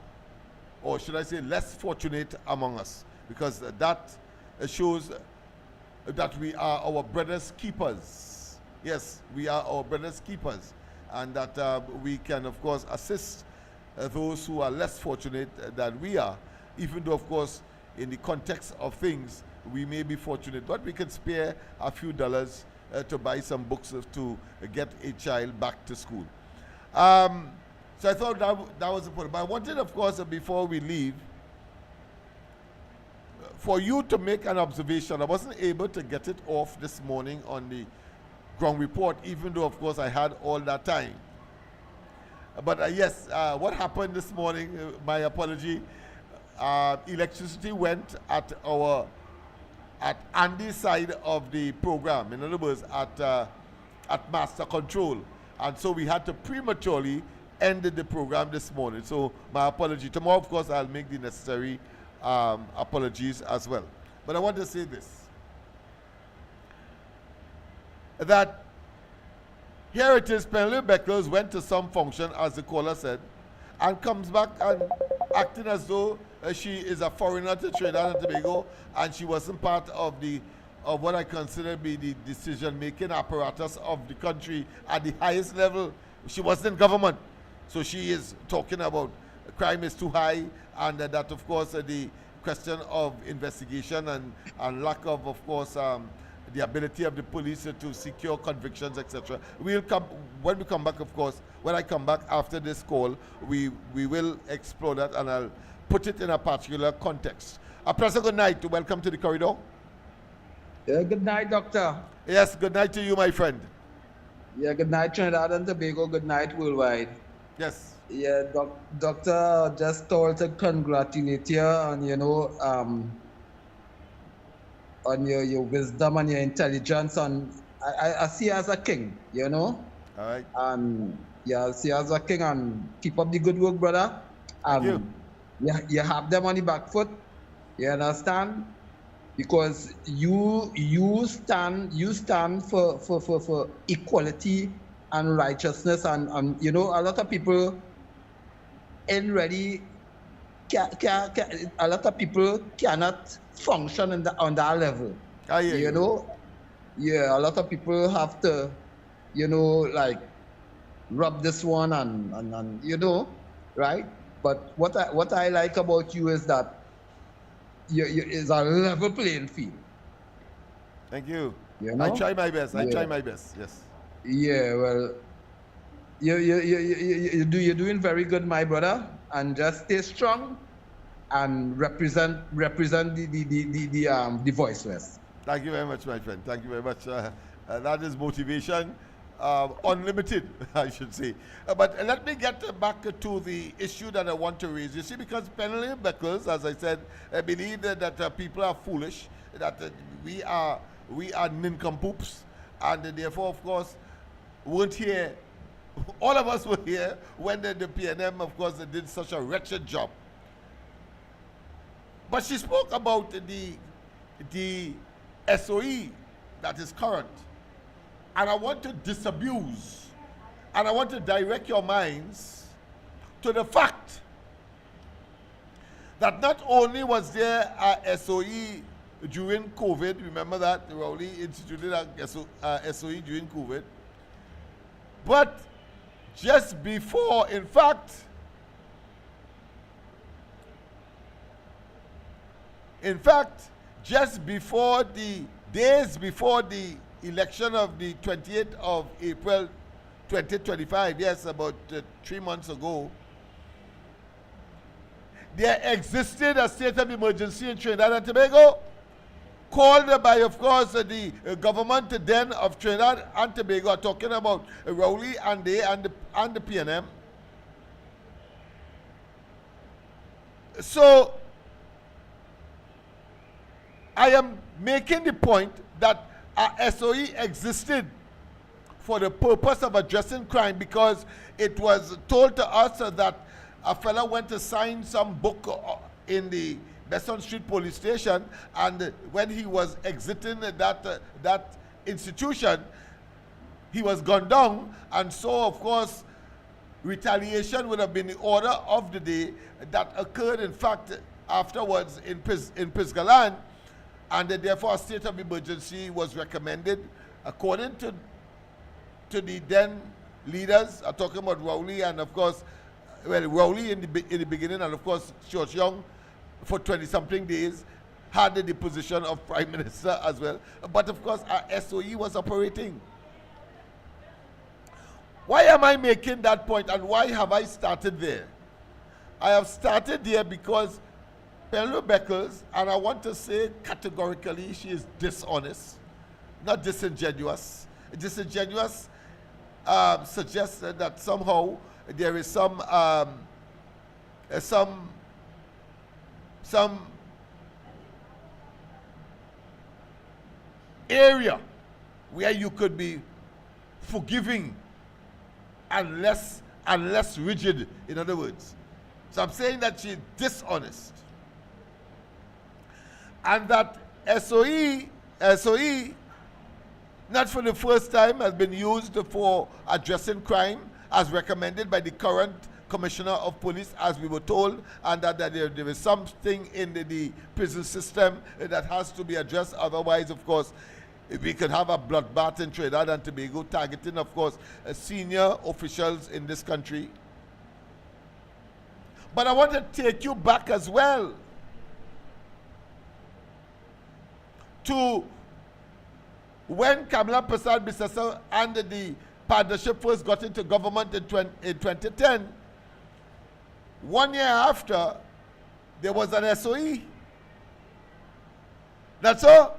Speaker 2: or should I say, less fortunate among us, because that shows that we are our brothers' keepers. Yes, we are our brothers' keepers, and that we can, of course, assist those who are less fortunate than we are, even though, of course, in the context of things, we may be fortunate, but we can spare a few dollars to buy some books to get a child back to school. So I thought that was important. But I wanted, of course, before we leave, for you to make an observation. I wasn't able to get it off this morning on the ground report, even though, of course, I had all that time. But yes, what happened this morning, my apology, electricity went at Andy's side of the program, in other words, at master control. And so we had to prematurely end the program this morning. So my apology. Tomorrow, of course, I'll make the necessary apologies as well. But I want to say this, that here it is, Penelope Beckles went to some function, as the caller said, and comes back and acting as though she is a foreigner to Trinidad and Tobago, and she wasn't part of what I consider to be the decision-making apparatus of the country at the highest level. She wasn't in government. So she is talking about crime is too high, and that, of course, the question of investigation and lack of course, the ability of the police to secure convictions, etc. We'll come when we come back, of course. When I come back after this call, we will explore that, and I'll put it in a particular context. A pleasant good night. Welcome to the corridor.
Speaker 8: Yeah, good night, Doctor.
Speaker 2: Yes, good night to you, my friend.
Speaker 8: Yeah, good night, Trinidad and Tobago. Good night, worldwide.
Speaker 2: Yes.
Speaker 8: Yeah, Doctor, just told to congratulate you on, on your wisdom and your intelligence. And I see you as a king,
Speaker 2: All right.
Speaker 8: Yeah, I see you as a king, and keep up the good work, brother.
Speaker 2: Thank you.
Speaker 8: You have them on the back foot. You understand? Because you stand for equality and righteousness, and a lot of people ain't ready. A lot of people cannot function on that level. Yeah, a lot of people have to, like rub this one and right. But what I like about you is that is a level playing field.
Speaker 2: Thank you. I try my best. I try my best. Yes.
Speaker 8: Yeah. Well, you're doing very good, my brother, and just stay strong. and represent the voiceless.
Speaker 2: Thank you very much, my friend. Thank you very much. That is motivation, unlimited, I should say. But let me get back to the issue that I want to raise. You see, because Penelope Beckles, as I said, I believe that people are foolish, that we are nincompoops, and therefore, of course, weren't here. All of us were here when the PNM, of course, did such a wretched job. But she spoke about the SOE that is current. And I want to disabuse, and I want to direct your minds to the fact that not only was there a SOE during COVID, remember that, Rowley instituted a SOE during COVID, but just before, in fact, just before the days before the election of the 28th of April 2025, yes, about 3 months ago, there existed a state of emergency in Trinidad and Tobago, called by, of course, the government then of Trinidad and Tobago, talking about Rowley and the PNM. So, I am making the point that a SOE existed for the purpose of addressing crime, because it was told to us that a fellow went to sign some book in the Besson Street police station, and when he was exiting that institution, he was gunned down, and so, of course, retaliation would have been the order of the day. That occurred, in fact, afterwards in Pisgaland, and therefore a state of emergency was recommended according to the then leaders. I'm talking about Rowley, and of course, well, Rowley in the beginning, and of course George Young for 20-something days had the position of Prime Minister as well. But of course our SOE was operating. Why am I making that point, and why have I started there? I have started there because Penelope Beckles, and I want to say categorically, she is dishonest, not disingenuous. Disingenuous suggests that somehow there is some area where you could be forgiving and less rigid, in other words. So I'm saying that she's dishonest. And that SOE, not for the first time, has been used for addressing crime as recommended by the current Commissioner of Police, as we were told, and that there is something in the prison system that has to be addressed. Otherwise, of course, we could have a bloodbath in Trinidad and Tobago, targeting, of course, senior officials in this country. But I want to take you back as well to when Kamala Persad-Bissessar and the partnership first got into government in 2010. 1 year after, there was an SOE. That's all.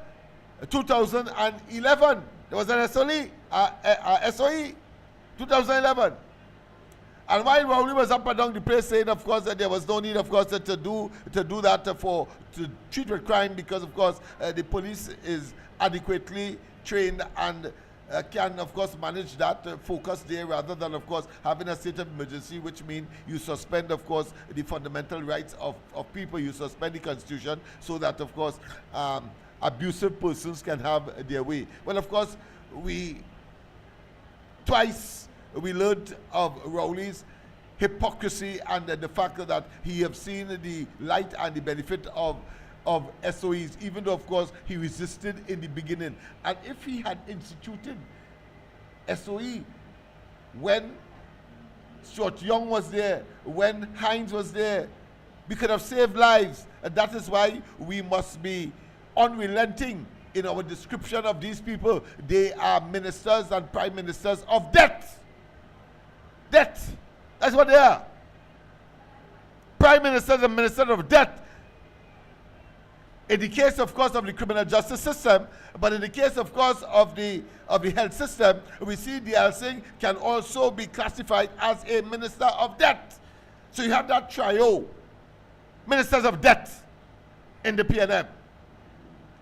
Speaker 2: 2011, there was an SOE, 2011. And while Rowley was up and down the place saying, of course, that there was no need, of course, to do that to treat with crime, because, of course, the police is adequately trained and can, of course, manage that focus there, rather than, of course, having a state of emergency, which means you suspend, of course, the fundamental rights of people. You suspend the Constitution so that, of course, abusive persons can have their way. Well, of course, twice we learned of Rowley's hypocrisy and the fact that he have seen the light and the benefit of SOEs, even though, of course, he resisted in the beginning. And if he had instituted SOE when Stuart Young was there, when Hines was there, we could have saved lives. And that is why we must be unrelenting in our description of these people. They are ministers and prime ministers of death. Death. That's what they are. prime minister, the minister of death. In the case, of course, of the criminal justice system, but in the case, of course, of the health system, we see the Singh can also be classified as a minister of death. So you have that trio, ministers of death in the PNM.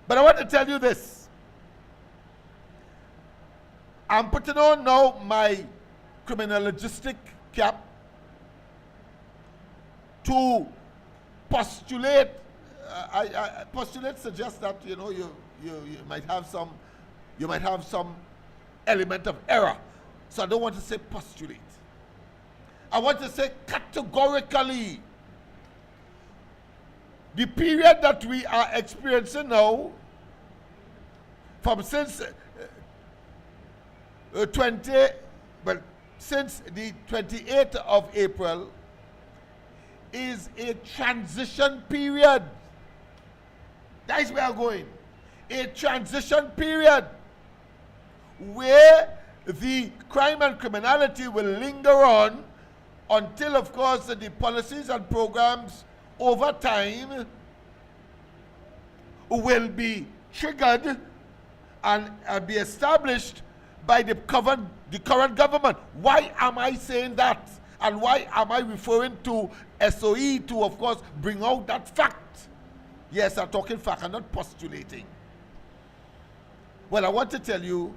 Speaker 2: But I want to tell you this. I'm putting on now my criminologistic cap to postulate. I postulate suggests that you might have some element of error. So I don't want to say postulate. I want to say categorically, the period that we are experiencing now, from since since the 28th of April, is a transition period. That is where I'm going. A transition period where the crime and criminality will linger on until, of course, the policies and programs over time will be triggered and be established by the current government. Why am I saying that? And why am I referring to SOE to, of course, bring out that fact? Yes, I'm talking fact, I'm not postulating. Well, I want to tell you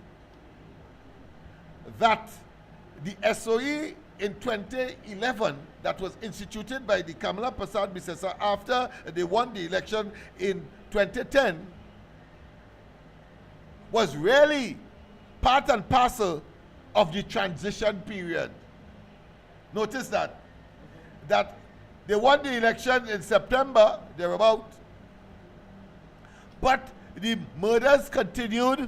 Speaker 2: that the SOE in 2011 that was instituted by the Kamala Prasad Bisesa after they won the election in 2010 was really part and parcel of the transition period. Notice that they won the election in September, thereabout, but the murders continued,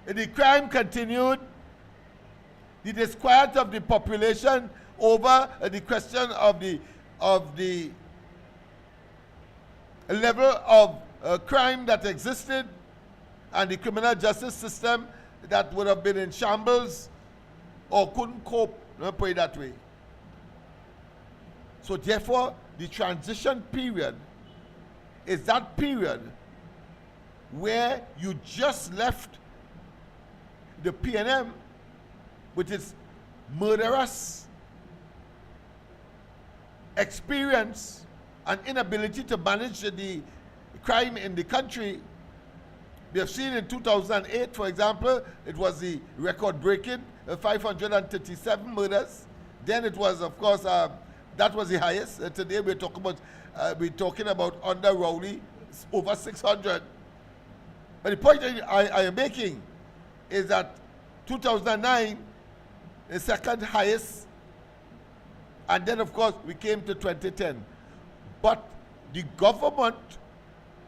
Speaker 2: the crime continued, the disquiet of the population over the question of the level of crime that existed and the criminal justice system that would have been in shambles or couldn't cope, let me put it that way. So therefore, the transition period is that period where you just left the PNM with its murderous experience and inability to manage the crime in the country. We have seen in 2008, for example, it was the record-breaking 537 murders. Then it was, of course, that was the highest. Today we're talking about under Rowley, over 600. But the point I am making is that 2009, the second highest, and then of course we came to 2010. But the government,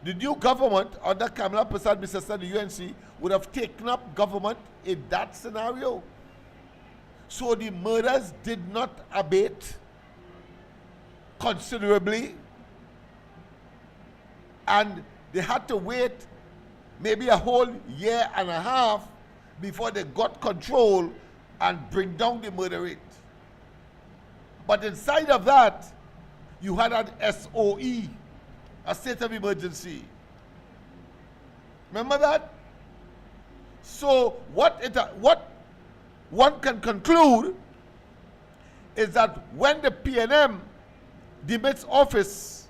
Speaker 2: the new government under Kamala Prasad Bisesa, the UNC, would have taken up government in that scenario. So the murders did not abate considerably, and they had to wait maybe a whole year and a half before they got control and bring down the murder rate. But inside of that, you had an SOE, a state of emergency. Remember that? So what one can conclude is that when the PNM demits office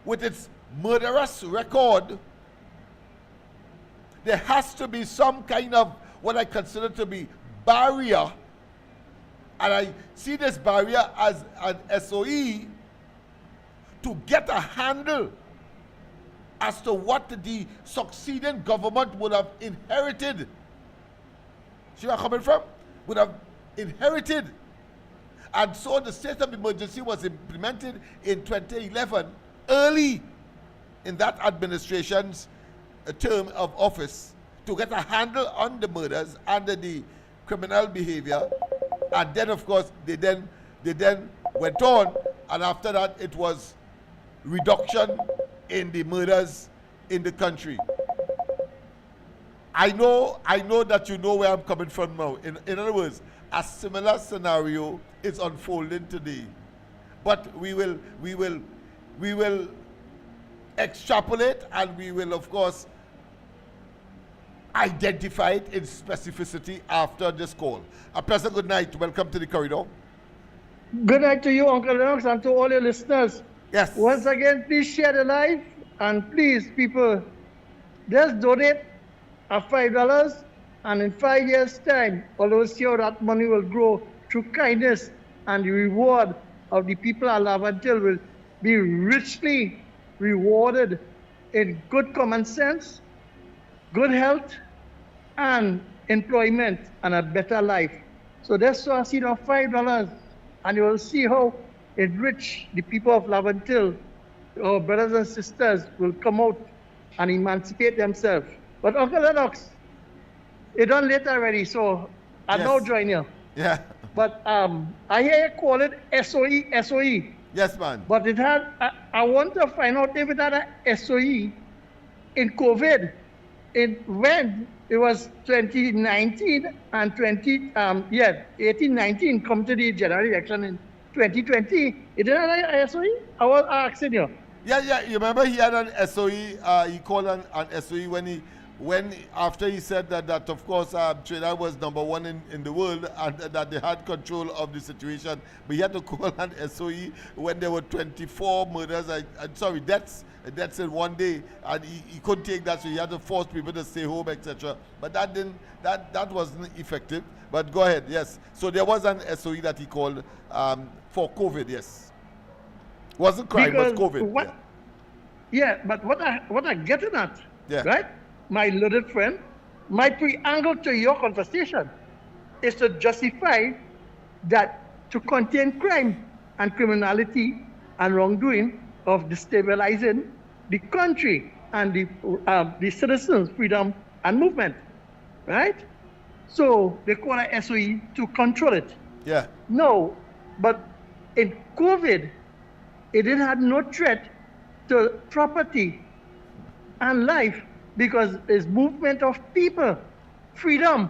Speaker 2: with its murderous record, there has to be some kind of what I consider to be barrier, and I see this barrier as an SOE to get a handle as to what the succeeding government would have inherited. See where I'm coming from? Would have inherited. And so the state of emergency was implemented in 2011, early in that administration's term of office, to get a handle on the murders and the criminal behavior. And then, of course, they then went on, and after that, it was reduction in the murders in the country. I know that you know where I'm coming from now. In other words, a similar scenario is unfolding today. But we will extrapolate, and we will, of course, identify it in specificity after this call. A pleasant good night. Welcome to the corridor.
Speaker 9: Good night to you, Uncle Lennox, and to all your listeners.
Speaker 2: Yes.
Speaker 9: Once again, please share the live, and please, people, just donate at $5, and in 5 years' time, although see how that money will grow through kindness, and the reward of the people at Laventille will be richly rewarded in good common sense, good health, and employment, and a better life. So that's so I see now $5, and you will see how enrich the people of Laventille, our brothers and sisters, will come out and emancipate themselves. But Uncle Lennox, it done late already, so I now join you.
Speaker 2: Yeah.
Speaker 9: But I hear you call it SOE.
Speaker 2: Yes, man.
Speaker 9: But it had, I want to find out if it had a SOE in COVID, when it was 2019 and 18-19 come to the general election in 2020. It didn't have an SOE? I was asking you.
Speaker 2: Yeah. You remember he had an SOE. He called an SOE when after he said that of course Trinidad was #1 in the world, and that they had control of the situation. But he had to call an SOE when there were 24 murders. Deaths in one day, and he couldn't take that, so he had to force people to stay home, etc. But that wasn't effective. But go ahead, yes. So there was an SOE that he called for COVID, yes. Wasn't crime,
Speaker 9: because
Speaker 2: was COVID.
Speaker 9: But what I getting at,
Speaker 2: yeah,
Speaker 9: right? My little friend, my preamble to your conversation is to justify that to contain crime and criminality and wrongdoing of destabilizing the country and the citizens' freedom and movement, right? So they call it SOE to control it.
Speaker 2: Yeah.
Speaker 9: No, but in COVID, it didn't have no threat to property and life because it's movement of people, freedom,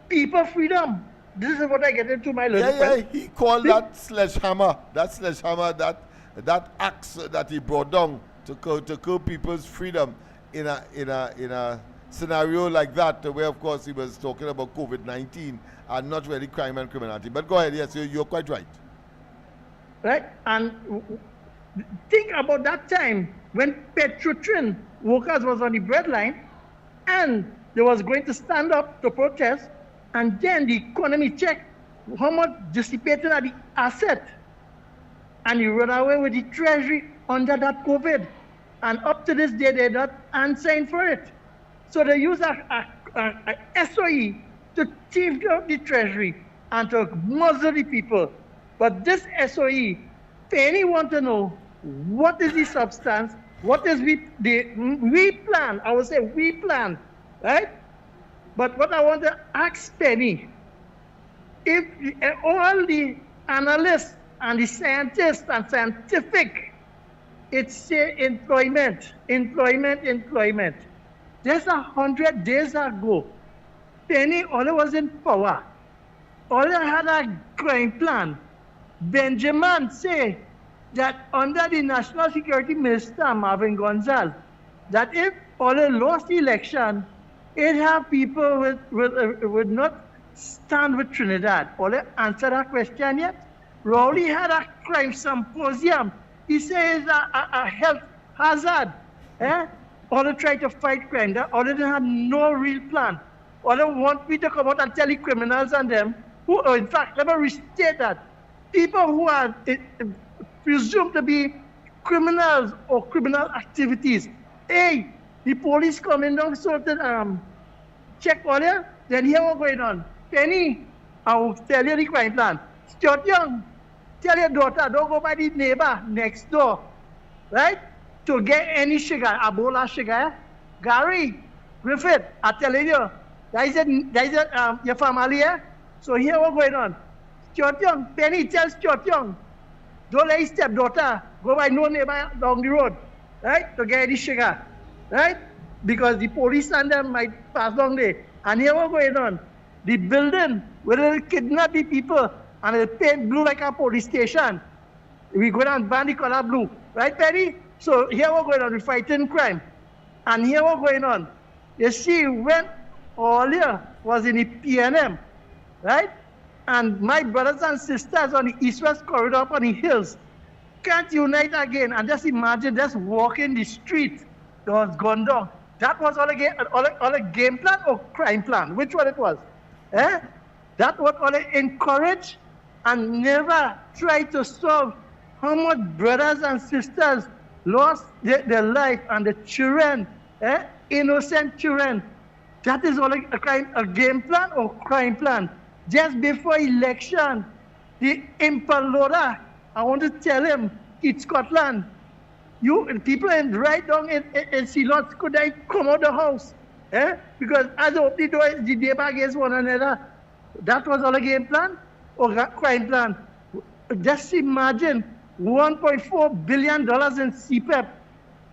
Speaker 9: people freedom. This is what I get into my little friend.
Speaker 2: Yeah, he called that sledgehammer, that axe that he brought down to curb people's freedom in a scenario like that, where of course he was talking about COVID-19 and not really crime and criminality. But go ahead, yes, you're quite right.
Speaker 9: Right, and think about that time when Petrotrin workers was on the breadline, and they was going to stand up to protest, and then the economy checked how much dissipated are the asset, and you run away with the treasury under that COVID, and up to this day they're not answering for it. So they use a SOE to thief out the treasury and to muzzle the people. But this SOE, Penny want to know what is the substance, what is we plan, I would say we plan, right? But what I want to ask Penny, if all the analysts and the scientists and scientific, it's say employment. Just 100 days ago, Penny only was in power. Only had a crime plan. Benjamin say that under the National Security Minister, Marvin Gonzalez, that if Ole lost the election, it have people would not stand with Trinidad. Ole answer that question yet? Rowley had a crime symposium. He says a health hazard. Ole tried to fight crime. Ole didn't have no real plan. Ole want me to come out and tell the criminals and them, who, in fact, let me restate that. People who are presumed to be criminals or criminal activities. Hey, the police coming down so to check all there, then here what's going on. Penny, I will tell you the crime plan. Stuart Young, tell your daughter, don't go by the neighbor next door, right? To get any sugar, Ebola sugar. Gary, Griffith, I'm telling you, that is your family here. So here what's going on. Stuart Young, Penny tells Stuart Young, don't let his stepdaughter go by no neighbor down the road, right? To get any sugar, right? because the police and them might pass down there. And here what going on? The building where they kidnap the people and they paint blue like a police station. We go down and ban the color blue. Right, Perry? So here what going on? We're fighting crime. And here what going on? You see, when earlier was in the PNM, right? And my brothers and sisters on the east-west corridor up on the hills can't unite again. And just imagine just walking the street that was gone down. That was all a game plan or crime plan? Which one it was? Eh? That was all encourage and never try to solve how much brothers and sisters lost their life and the children, innocent children. That is all a game plan or crime plan. Just before election, the Impaloda, I want to tell him, it's Scotland. You people right down in Ceylon could I come out the house? Because as I open the door, the neighbor against one another. That was all a game plan or crime plan. Just imagine $1.4 billion in CPEP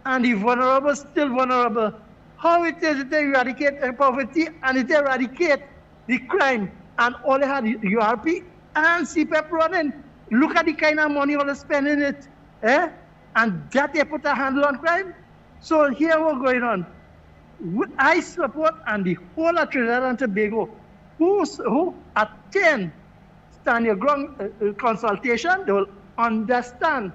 Speaker 9: and the vulnerable still vulnerable. How it is to eradicate poverty and it eradicate the crime. And all they had URP and CPEP running. Look at the kind of money all they spending it. And that they put a handle on crime. So here what's going on. I support and the whole of Trinidad and Tobago who attend stand your ground consultation, they will understand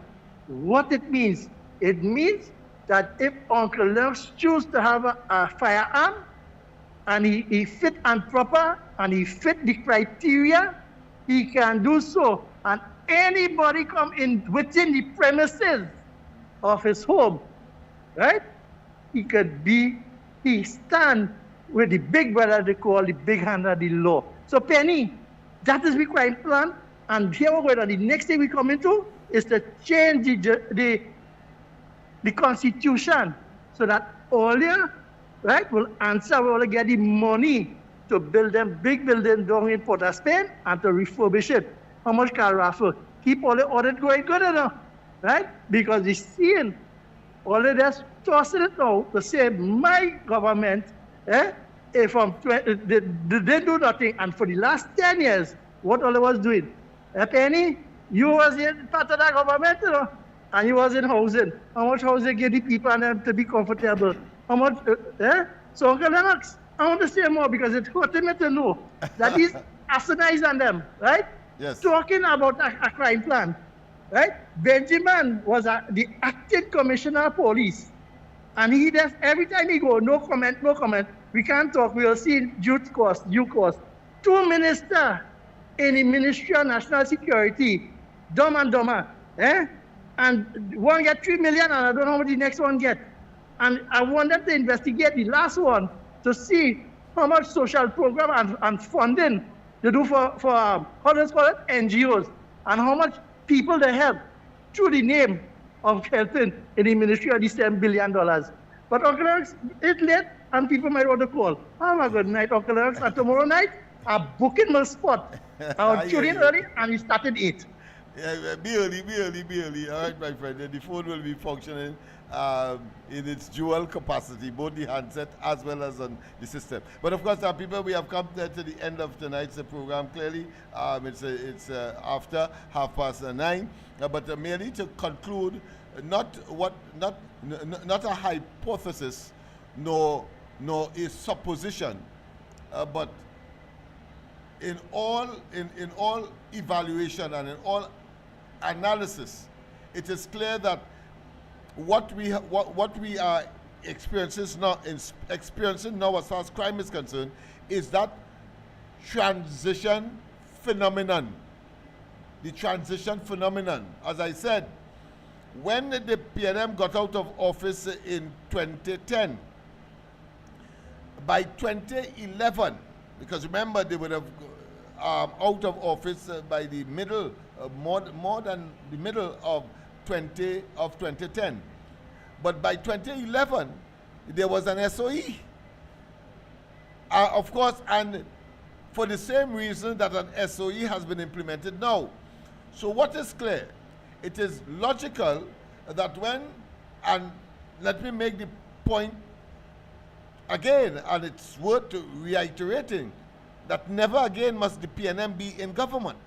Speaker 9: what it means. It means that if Uncle Lennox chooses to have a firearm and he fit and proper and he fit the criteria, he can do so. And anybody come in within the premises of his home, right? He stand with the big brother they call the big hand of the law. So Penny, that is the crime plan. And here we're going on. The next thing we come into is to change the constitution so that earlier, right, will answer, we will get the money to build them big building down in Port of Spain and to refurbish it. How much can raffle? Keep all the audit going good enough, right? Because the seeing all of this tossing it out to say my government, they do nothing. And for the last 10 years, what all I was doing? Penny, you was in part of that government, and you was in housing. How much housing give the people and them to be comfortable? How much, So Uncle Lennox, I want to say more because it's hurting me to know that he's asinized on them, right?
Speaker 2: Yes.
Speaker 9: Talking about a crime plan, right? Benjamin was the acting commissioner of police. And he does, every time he go, no comment, we can't talk, we'll see due course. Two ministers in the Ministry of National Security, dumb and dumber, and one get 3 million and I don't know what the next one get. And I wanted to investigate the last one to see how much social program and funding they do for how does call it, NGOs, and how much people they help through the name of helping in the ministry of these $10 billion. But Uncle Lennox, it's late and people might want to call. Have a good night, Uncle Lennox. And tomorrow night, I'm booking my spot. I'll tune in early and we start at 8.
Speaker 2: Yeah, be early. All right, my friend. The phone will be functioning in its dual capacity, both the handset as well as on the system. But of course, people, we have come to the end of tonight's program. Clearly, it's after 9:30. But merely to conclude, not a hypothesis, nor a supposition, but in all evaluation and in all analysis, it is clear that what we are experiencing now as far as crime is concerned is that transition phenomenon. The transition phenomenon. As I said, when the PNM got out of office in 2010, by 2011, because remember they would have out of office by the middle, more than the middle of 2010. But by 2011, there was an SOE. Of course, and for the same reason that an SOE has been implemented now. So what is clear? It is logical that when, and let me make the point again, and it's worth reiterating, that never again must the PNM be in government,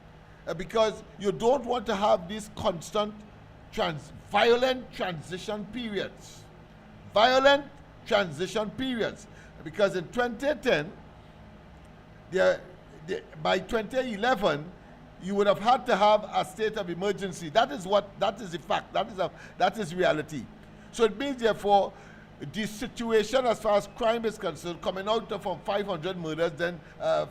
Speaker 2: because you don't want to have these constant violent transition periods. Violent transition periods. Because in 2010, by 2011, you would have had to have a state of emergency. That is the fact. That is reality. So it means, therefore, the situation as far as crime is concerned, coming out from 500 murders, then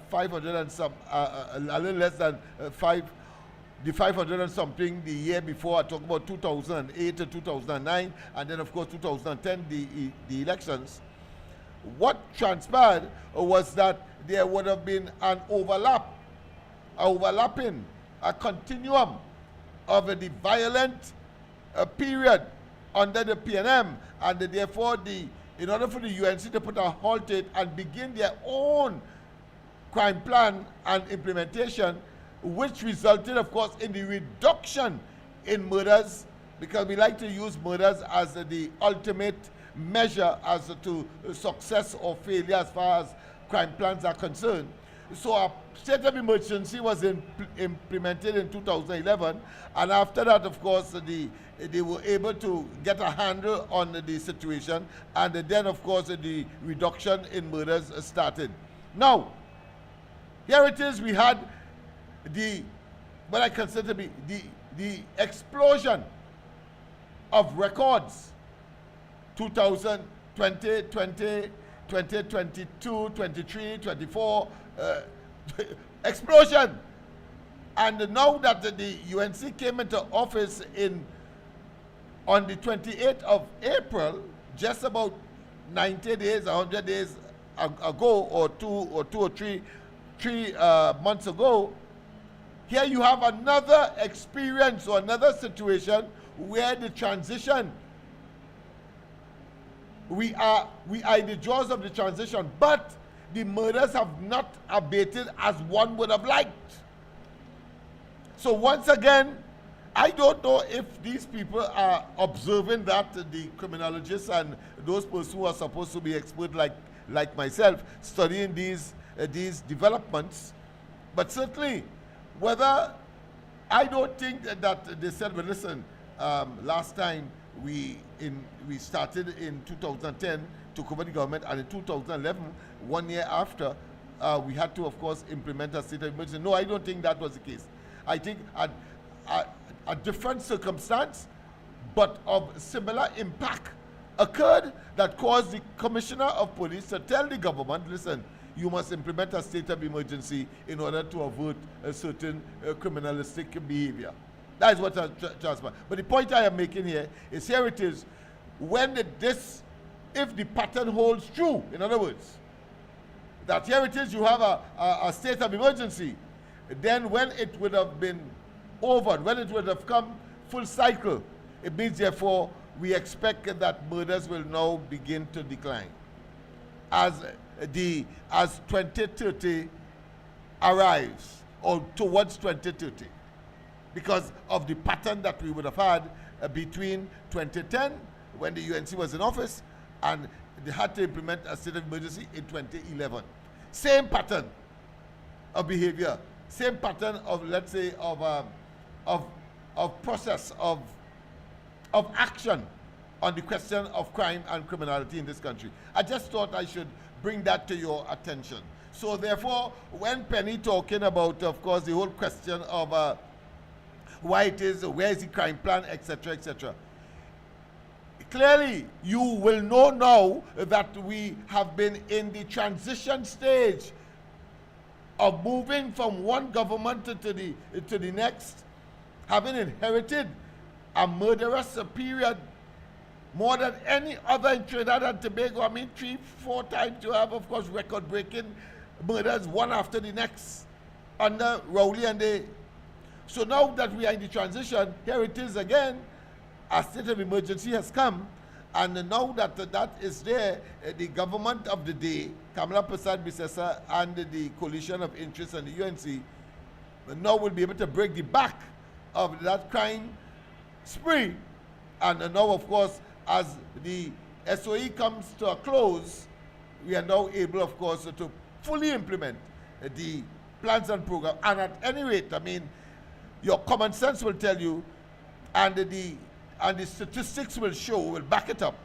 Speaker 2: 500 and some, a little less than 500 and something the year before. I talk about 2008 to 2009, and then of course 2010, the elections. What transpired was that there would have been an overlapping, a continuum of the violent period under the PNM, and therefore in order for the UNC to put a halt to it and begin their own crime plan and implementation, which resulted, of course, in the reduction in murders, because we like to use murders as the ultimate measure as to success or failure as far as crime plans are concerned. So a state of emergency was implemented in 2011, and after that, of course, they were able to get a handle on the situation, and then, of course, the reduction in murders started. Now, here it is, we had what I consider to be the explosion of records. 2020, 2022, 23, 24, explosion. And now that the UNC came into office on the 28th of April, just about 90 days, 100 days ago, or two or three months ago, here you have another experience or another situation where the transition, we are in the jaws of the transition, but the murders have not abated as one would have liked. So once again, I don't know if these people are observing that, the criminologists and those persons who are supposed to be expert like myself, studying these developments. But certainly, I don't think that they said, well, listen, last time we started in 2010 to cover the government, and in 2011, 1 year after, we had to, of course, implement a state of emergency. No, I don't think that was the case. I think a different circumstance, but of similar impact, occurred that caused the commissioner of police to tell the government, listen, you must implement a state of emergency in order to avert a certain criminalistic behavior. That is what transpired. But the point I am making here is, here it is, if the pattern holds true, in other words, that here it is, you have a state of emergency, then when it would have been over, when it would have come full cycle, it means, therefore, we expect that murders will now begin to decline. As 2030 arrives, or towards 2030, because of the pattern that we would have had between 2010, when the UNC was in office, and they had to implement a state of emergency in 2011. Same pattern of behavior, same pattern of, let's say, of process of action on the question of crime and criminality in this country. I just thought I should bring that to your attention. So therefore, when Penny talking about, of course, the whole question of why it is, where is the crime plan, etc., etc., clearly you will know now that we have been in the transition stage of moving from one government to the next, having inherited a murderous period more than any other in Trinidad and Tobago. I mean, 3-4 times you have, of course, record-breaking murders, one after the next, under Rowley and they. So now that we are in the transition, here it is again, a state of emergency has come, and now that that is there, the government of the day, Kamala Prasad Bisesa, and the coalition of interests and the UNC, now will be able to break the back of that crime spree. And now, of course, as the SOE comes to a close, we are now able, of course, to fully implement the plans and programs. And at any rate, I mean, your common sense will tell you, and the statistics will show, will back it up,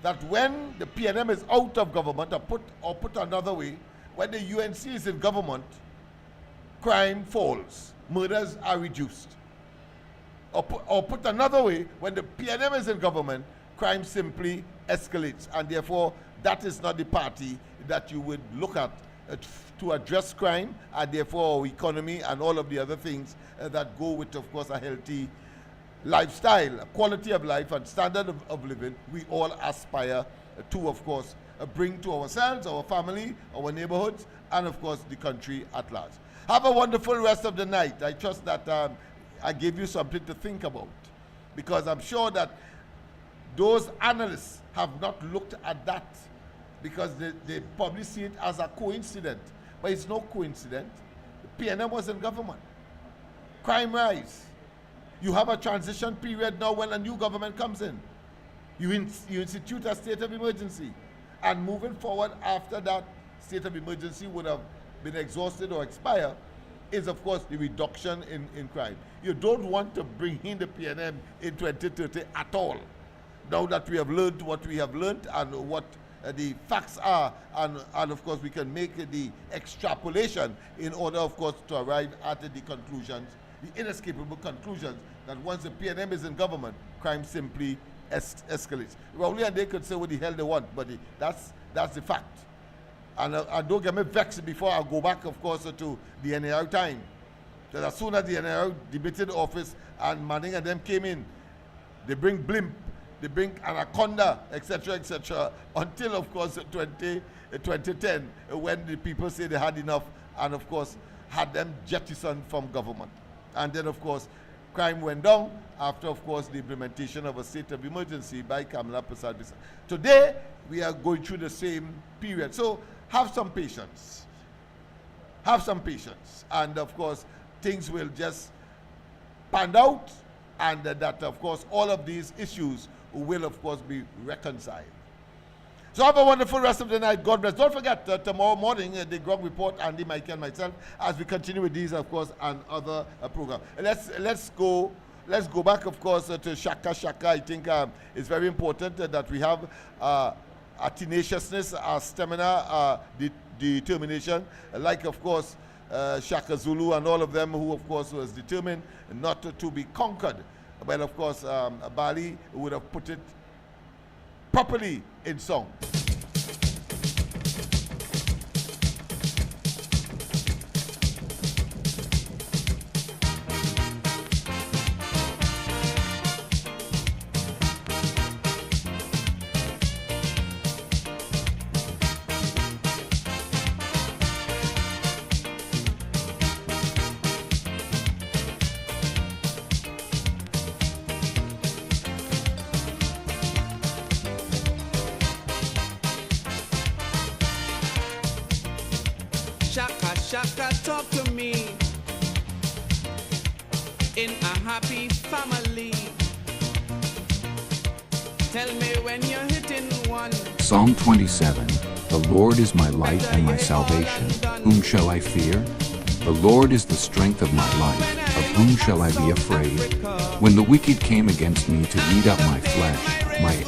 Speaker 2: that when the PNM is out of government, or put another way, when the UNC is in government, crime falls, murders are reduced. Or put another way, when the PNM is in government, crime simply escalates, and therefore that is not the party that you would look at to address crime, and therefore our economy and all of the other things that go with, of course, a healthy lifestyle, a quality of life and standard of living we all aspire to, of course, bring to ourselves, our family, our neighborhoods, and of course the country at large. Have a wonderful rest of the night. I trust that I gave you something to think about, because I'm sure that those analysts have not looked at that, because they probably see it as a coincidence, but it's no coincidence. The PNM was in government. Crime rise. You have a transition period now when a new government comes in. You institute a state of emergency, and moving forward after that state of emergency would have been exhausted or expire, is of course the reduction in crime. You don't want to bring in the PNM in 2030 at all. Now that we have learned what we have learned and what the facts are, and of course we can make the extrapolation in order, of course, to arrive at the conclusions, the inescapable conclusions, that once the PNM is in government, crime simply escalates. Rowley and they could say what the hell they want, but that's the fact. And don't get me vexed before I go back, of course, to the NAR time. That as soon as the NAR debated office and Manning and them came in, they bring blimp, they bring anaconda, etc., until, of course, 2010, when the people say they had enough, and, of course, had them jettisoned from government. And then, of course, crime went down after, of course, the implementation of a state of emergency by Kamala Prasad. Today, we are going through the same period. So have some patience. Have some patience. And, of course, things will just pan out, and that, of course, all of these issues will, of course, be reconciled. So have a wonderful rest of the night. God bless. Don't forget, tomorrow morning, the Grog Report, Andy, Mike, and myself, as we continue with these, of course, and other programs. Let's go back, of course, to Shaka Shaka. I think it's very important that we have a tenaciousness, a stamina, determination, like, of course, Shaka Zulu and all of them who, of course, was determined not to be conquered. Well, of course, Bali would have put it properly in song.
Speaker 1: Shaka, shaka, talk to me. In a happy family. Tell me when you're hitting one.
Speaker 10: Psalm 27. The Lord is my light and my salvation. Whom shall I fear? The Lord is the strength of my life. Of whom shall I be afraid? When the wicked came against me to eat up my flesh, my